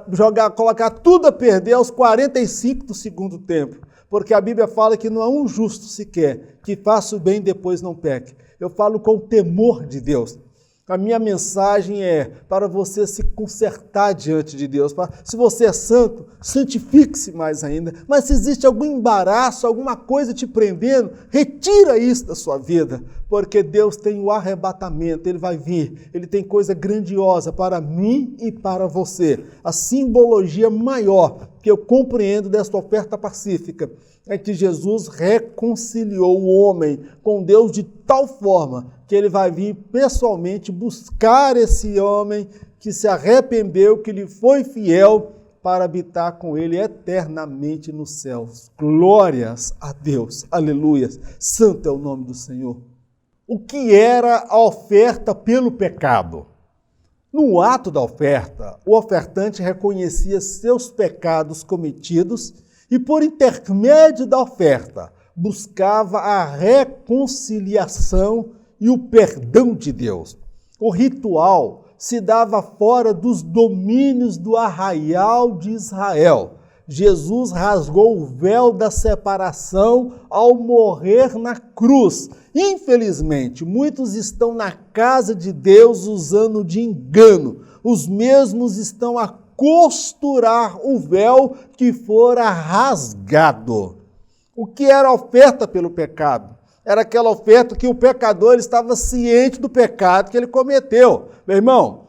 colocar tudo a perder aos 45 do segundo tempo. Porque a Bíblia fala que não há um justo sequer que faça o bem e depois não peque. Eu falo com o temor de Deus. A minha mensagem é para você se consertar diante de Deus. Se você é santo, santifique-se mais ainda. Mas se existe algum embaraço, alguma coisa te prendendo, retira isso da sua vida. Porque Deus tem o arrebatamento, Ele vai vir. Ele tem coisa grandiosa para mim e para você. A simbologia maior que eu compreendo desta oferta pacífica é que Jesus reconciliou o homem com Deus de tal forma que ele vai vir pessoalmente buscar esse homem que se arrependeu, que lhe foi fiel, para habitar com ele eternamente nos céus. Glórias a Deus, aleluias, santo é o nome do Senhor. O que era a oferta pelo pecado? No ato da oferta, o ofertante reconhecia seus pecados cometidos e, por intermédio da oferta, buscava a reconciliação e o perdão de Deus. O ritual se dava fora dos domínios do arraial de Israel. Jesus rasgou o véu da separação ao morrer na cruz. Infelizmente, muitos estão na casa de Deus usando de engano. Os mesmos estão há costurar o véu que fora rasgado. O que era oferta pelo pecado? Era aquela oferta que o pecador ele estava ciente do pecado que ele cometeu. Meu irmão,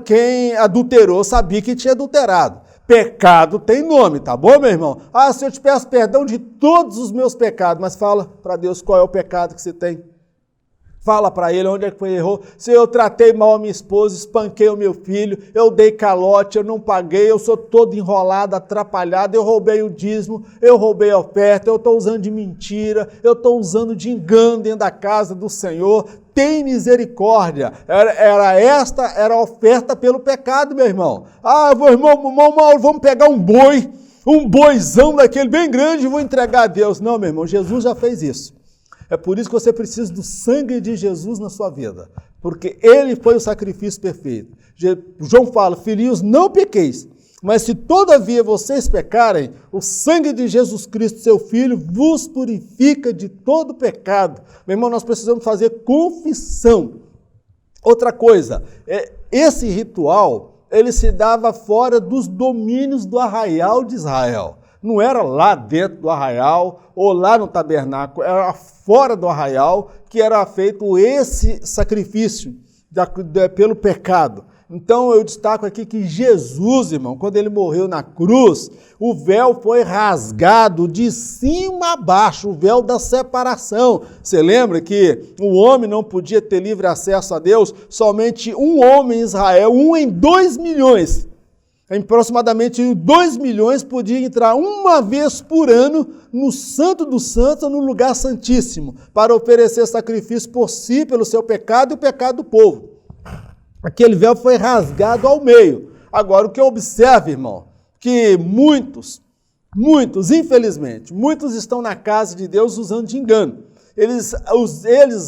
quem adulterou sabia que tinha adulterado. Pecado tem nome, tá bom, meu irmão? Ah, se eu te peço perdão de todos os meus pecados, mas fala para Deus qual é o pecado que você tem. Fala para ele onde é que foi errou. Se eu tratei mal a minha esposa, espanquei o meu filho, eu dei calote, eu não paguei, eu sou todo enrolado, atrapalhado, eu roubei o dízimo, eu roubei a oferta, eu estou usando de mentira, eu estou usando de engano dentro da casa do Senhor. Tem misericórdia. Era a oferta pelo pecado, meu irmão. Ah, irmão, vamos pegar um boizão daquele bem grande e vou entregar a Deus. Não, meu irmão, Jesus já fez isso. É por isso que você precisa do sangue de Jesus na sua vida, porque ele foi o sacrifício perfeito. João fala, filhinhos, não pequeis, mas se todavia vocês pecarem, o sangue de Jesus Cristo, seu Filho, vos purifica de todo pecado. Meu irmão, nós precisamos fazer confissão. Outra coisa, esse ritual, ele se dava fora dos domínios do arraial de Israel. Não era lá dentro do arraial ou lá no tabernáculo, era fora do arraial que era feito esse sacrifício pelo pecado. Então eu destaco aqui que Jesus, irmão, quando ele morreu na cruz, o véu foi rasgado de cima a baixo, o véu da separação. Você lembra que o homem não podia ter livre acesso a Deus? Somente um homem em Israel, 1 em 2 milhões. Aproximadamente 2 milhões podiam entrar uma vez por ano no Santo dos Santos, no lugar santíssimo, para oferecer sacrifício por si, pelo seu pecado e o pecado do povo. Aquele véu foi rasgado ao meio. Agora, o que eu observo, irmão, que muitos, infelizmente, muitos estão na casa de Deus usando de engano. Eles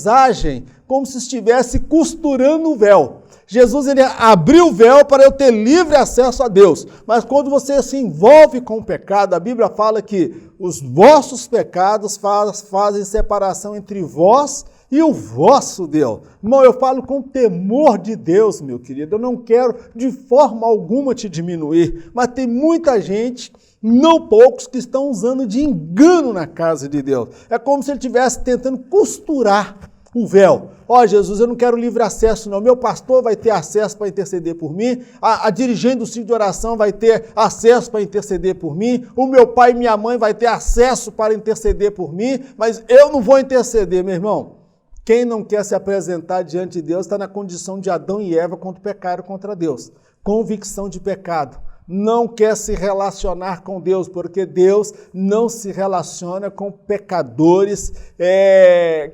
agem como se estivesse costurando o véu. Jesus ele abriu o véu para eu ter livre acesso a Deus. Mas quando você se envolve com o pecado, a Bíblia fala que os vossos pecados fazem separação entre vós e o vosso Deus. Irmão, eu falo com temor de Deus, meu querido. Eu não quero de forma alguma te diminuir, mas tem muita gente, não poucos, que estão usando de engano na casa de Deus. É como se ele estivesse tentando costurar o véu. Ó, Jesus, eu não quero livre acesso não, meu pastor vai ter acesso para interceder por mim, a dirigente do ciclo de oração vai ter acesso para interceder por mim, o meu pai e minha mãe vai ter acesso para interceder por mim, mas eu não vou interceder, meu irmão. Quem não quer se apresentar diante de Deus está na condição de Adão e Eva quando pecaram contra Deus. Convicção de pecado. Não quer se relacionar com Deus, porque Deus não se relaciona com pecadores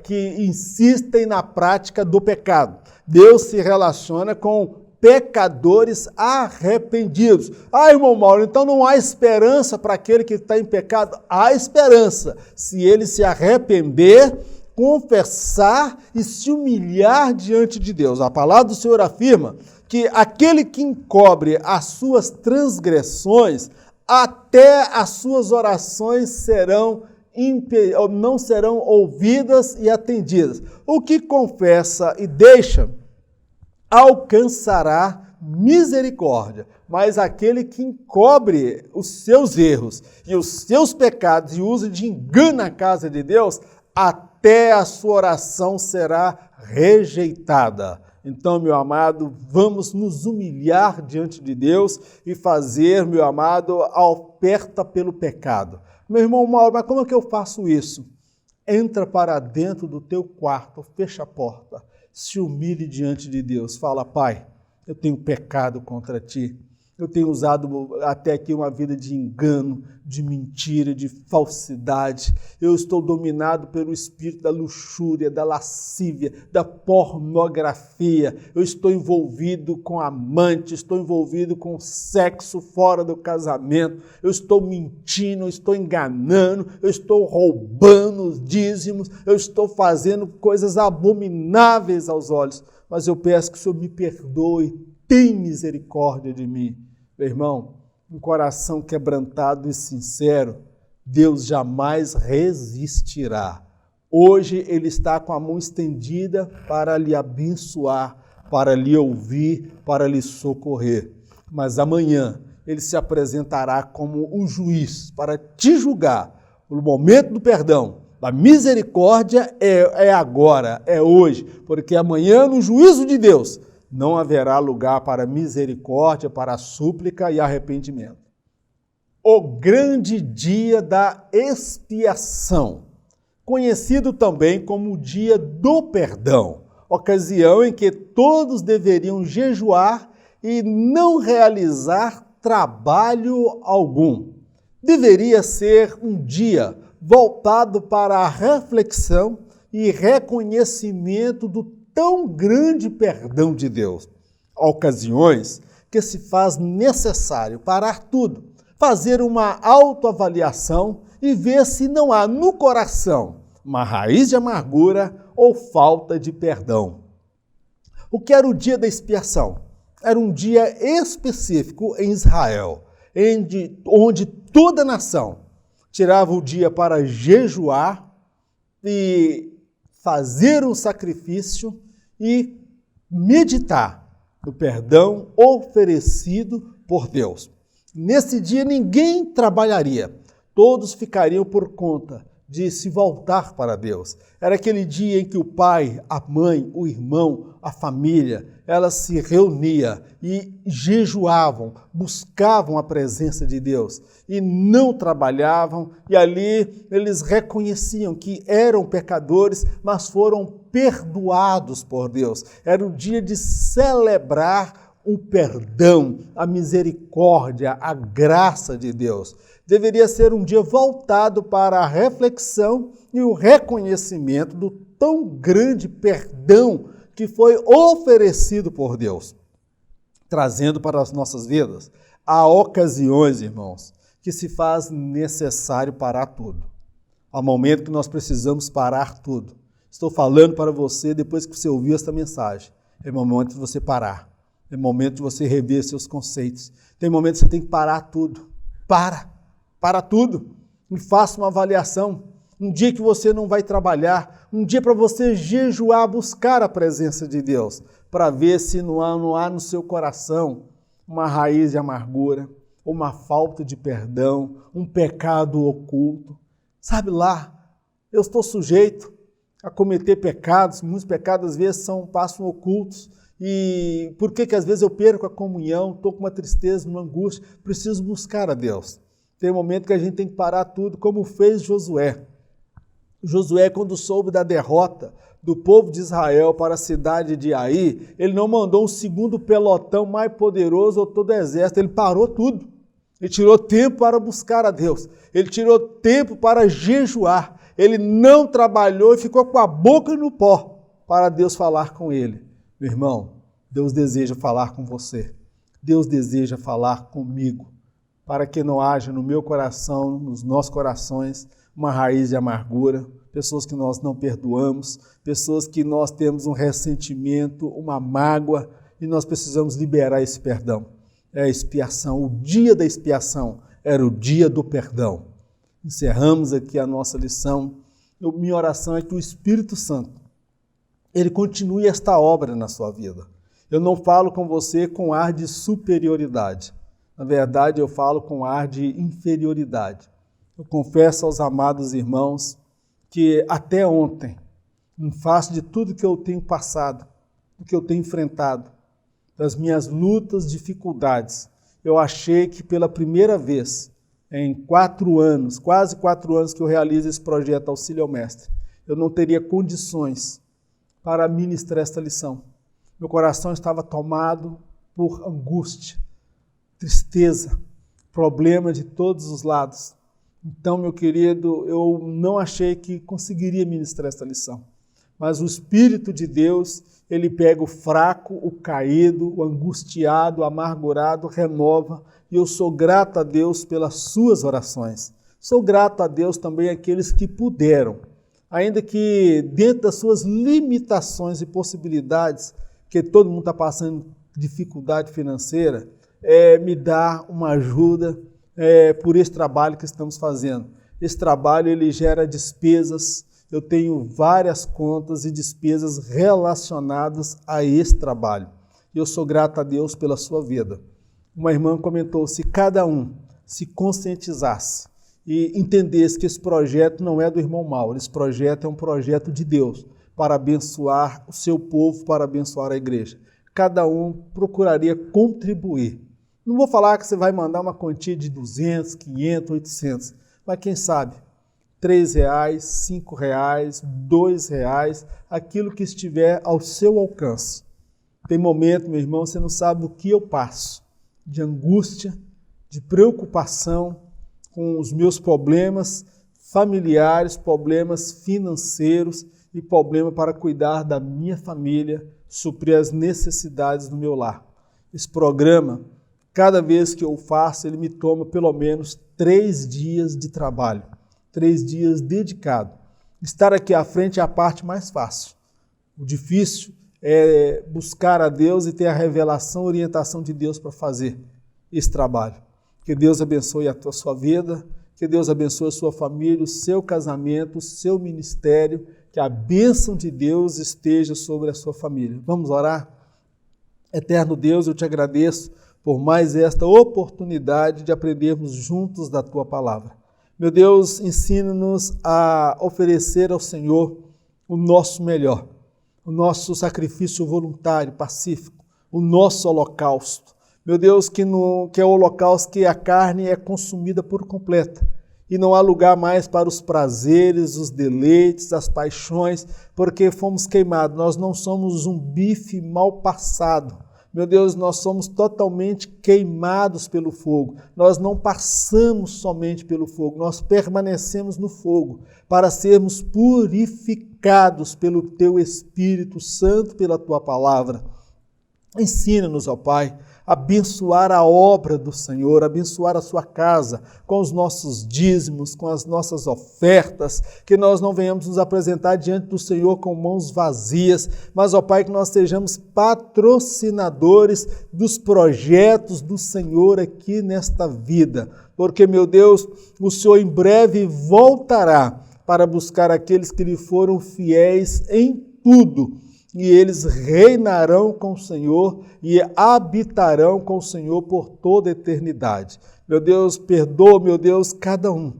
que insistem na prática do pecado. Deus se relaciona com pecadores arrependidos. Ah, irmão Mauro, então não há esperança para aquele que está em pecado? Há esperança, se ele se arrepender, confessar e se humilhar diante de Deus. A palavra do Senhor afirma que aquele que encobre as suas transgressões, até as suas orações não serão ouvidas e atendidas. O que confessa e deixa, alcançará misericórdia, mas aquele que encobre os seus erros e os seus pecados e usa de engano na casa de Deus, até a sua oração será rejeitada. Então, meu amado, vamos nos humilhar diante de Deus e fazer, meu amado, a oferta pelo pecado. Meu irmão Mauro, mas como é que eu faço isso? Entra para dentro do teu quarto, fecha a porta, se humilhe diante de Deus. Fala, Pai, eu tenho pecado contra Ti. Eu tenho usado até aqui uma vida de engano, de mentira, de falsidade. Eu estou dominado pelo espírito da luxúria, da lascívia, da pornografia. Eu estou envolvido com amante, estou envolvido com sexo fora do casamento. Eu estou mentindo, eu estou enganando, eu estou roubando os dízimos, eu estou fazendo coisas abomináveis aos olhos. Mas eu peço que o Senhor me perdoe, tem misericórdia de mim. Meu irmão, um coração quebrantado e sincero, Deus jamais resistirá. Hoje Ele está com a mão estendida para lhe abençoar, para lhe ouvir, para lhe socorrer. mas amanhã ele se apresentará como o juiz para te julgar. O momento do perdão, da misericórdia é agora, é hoje, porque amanhã, no juízo de Deus, não haverá lugar para misericórdia, para súplica e arrependimento. O grande dia da expiação, conhecido também como o dia do perdão, ocasião em que todos deveriam jejuar e não realizar trabalho algum. Deveria ser um dia voltado para a reflexão e reconhecimento do tão grande perdão de Deus. Há ocasiões que se faz necessário parar tudo, fazer uma autoavaliação e ver se não há no coração uma raiz de amargura ou falta de perdão. O que era o dia da expiação? Era um dia específico em Israel, onde toda a nação tirava o dia para jejuar e fazer um sacrifício e meditar no perdão oferecido por Deus. Nesse dia ninguém trabalharia, todos ficariam por conta de se voltar para Deus. Era aquele dia em que o pai, a mãe, o irmão, a família, elas se reuniam e jejuavam, buscavam a presença de Deus e não trabalhavam, e ali eles reconheciam que eram pecadores, mas foram perdoados por Deus. Era o dia de celebrar o perdão, a misericórdia, a graça de Deus. Deveria ser um dia voltado para a reflexão e o reconhecimento do tão grande perdão que foi oferecido por Deus, trazendo para as nossas vidas. Há ocasiões, irmãos, que se faz necessário parar tudo. Há momento que nós precisamos parar tudo. Estou falando para você depois que você ouviu esta mensagem. É momento de você parar. É momento de você rever seus conceitos. Tem momento que você tem que parar tudo. Para tudo e faça uma avaliação. Um dia que você não vai trabalhar, um dia para você jejuar, buscar a presença de Deus, para ver se não há no seu coração uma raiz de amargura, uma falta de perdão, um pecado oculto. Sabe lá, eu estou sujeito a cometer pecados, muitos pecados às vezes passam ocultos. E por que às vezes eu perco a comunhão, estou com uma tristeza, uma angústia, preciso buscar a Deus. Tem um momento que a gente tem que parar tudo, como fez Josué. Josué, quando soube da derrota do povo de Israel para a cidade de Ai, ele não mandou um segundo pelotão mais poderoso ou todo o exército, ele parou tudo. Ele tirou tempo para buscar a Deus, ele tirou tempo para jejuar, ele não trabalhou e ficou com a boca no pó para Deus falar com ele. Meu irmão, Deus deseja falar com você, Deus deseja falar comigo, para que não haja no meu coração, nos nossos corações, uma raiz de amargura, pessoas que nós não perdoamos, pessoas que nós temos um ressentimento, uma mágoa, e nós precisamos liberar esse perdão. É a expiação, o dia da expiação era o dia do perdão. Encerramos aqui a nossa lição. Minha oração é que o Espírito Santo, ele continue esta obra na sua vida. Eu não falo com você com ar de superioridade. Na verdade, eu falo com ar de inferioridade. Eu confesso aos amados irmãos que até ontem, em face de tudo que eu tenho passado, do que eu tenho enfrentado, das minhas lutas, dificuldades, eu achei que pela primeira vez, em 4 anos, quase 4 anos que eu realizo esse projeto Auxílio ao Mestre, eu não teria condições para ministrar esta lição. Meu coração estava tomado por angústia, tristeza, problema de todos os lados. Então, meu querido, eu não achei que conseguiria ministrar esta lição. Mas o Espírito de Deus, ele pega o fraco, o caído, o angustiado, o amargurado, renova. E eu sou grato a Deus pelas suas orações. Sou grato a Deus também àqueles que puderam, ainda que dentro das suas limitações e possibilidades, que todo mundo está passando dificuldade financeira, me dá uma ajuda por esse trabalho que estamos fazendo. Esse trabalho ele gera despesas, eu tenho várias contas e despesas relacionadas a esse trabalho. E eu sou grato a Deus pela sua vida. Uma irmã comentou, se cada um se conscientizasse e entendesse que esse projeto não é do irmão Mauro, esse projeto é um projeto de Deus para abençoar o seu povo, para abençoar a igreja. Cada um procuraria contribuir. Não vou falar que você vai mandar uma quantia de 200, 500, 800, mas quem sabe R$3, R$5, R$2, aquilo que estiver ao seu alcance. Tem momento, meu irmão, você não sabe o que eu passo, de angústia, de preocupação com os meus problemas familiares, problemas financeiros e problema para cuidar da minha família, suprir as necessidades do meu lar. Esse programa, cada vez que eu faço, ele me toma pelo menos 3 dias de trabalho, 3 dias dedicado. Estar aqui à frente é a parte mais fácil. O difícil é buscar a Deus e ter a revelação, a orientação de Deus para fazer esse trabalho. Que Deus abençoe a sua vida, que Deus abençoe a sua família, o seu casamento, o seu ministério, que a bênção de Deus esteja sobre a sua família. Vamos orar? Eterno Deus, eu te agradeço por mais esta oportunidade de aprendermos juntos da tua palavra. Meu Deus, ensina-nos a oferecer ao Senhor o nosso melhor, o nosso sacrifício voluntário, pacífico, o nosso holocausto. Meu Deus, que é o holocausto que a carne é consumida por completa e não há lugar mais para os prazeres, os deleites, as paixões, porque fomos queimados. Nós não somos um bife mal passado. Meu Deus, nós somos totalmente queimados pelo fogo. Nós não passamos somente pelo fogo, nós permanecemos no fogo para sermos purificados pelo Teu Espírito Santo, pela Tua Palavra. Ensina-nos, ó Pai, a abençoar a obra do Senhor, abençoar a sua casa com os nossos dízimos, com as nossas ofertas, que nós não venhamos nos apresentar diante do Senhor com mãos vazias, mas, ó Pai, que nós sejamos patrocinadores dos projetos do Senhor aqui nesta vida, porque, meu Deus, o Senhor em breve voltará para buscar aqueles que lhe foram fiéis em tudo, e eles reinarão com o Senhor e habitarão com o Senhor por toda a eternidade. Meu Deus, perdoa, meu Deus, cada um.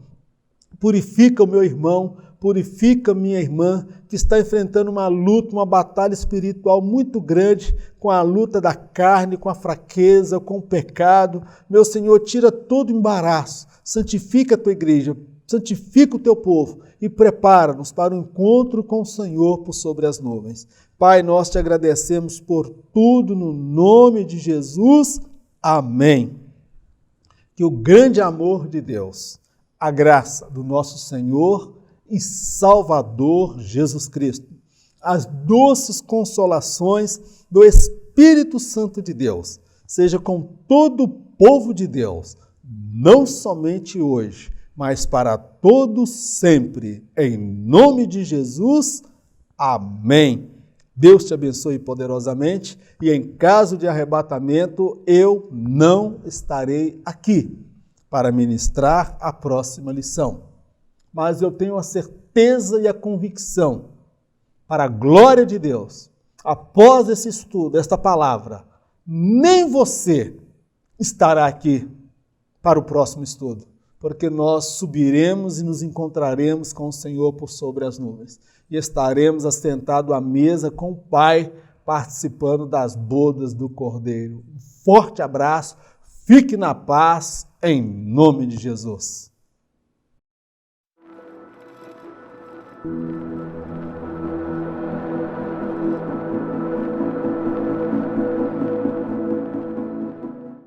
Purifica o meu irmão, purifica minha irmã, que está enfrentando uma luta, uma batalha espiritual muito grande, com a luta da carne, com a fraqueza, com o pecado. Meu Senhor, tira todo embaraço, santifica a tua igreja, santifica o teu povo e prepara-nos para o encontro com o Senhor por sobre as nuvens. Pai, nós te agradecemos por tudo no nome de Jesus. Amém. Que o grande amor de Deus, a graça do nosso Senhor e Salvador Jesus Cristo, as doces consolações do Espírito Santo de Deus, seja com todo o povo de Deus, não somente hoje, mas para todos sempre. Em nome de Jesus, amém. Deus te abençoe poderosamente e em caso de arrebatamento, eu não estarei aqui para ministrar a próxima lição. Mas eu tenho a certeza e a convicção, para a glória de Deus, após esse estudo, esta palavra, nem você estará aqui para o próximo estudo, porque nós subiremos e nos encontraremos com o Senhor por sobre as nuvens. E estaremos assentados à mesa com o Pai, participando das bodas do Cordeiro. Um forte abraço, fique na paz, em nome de Jesus.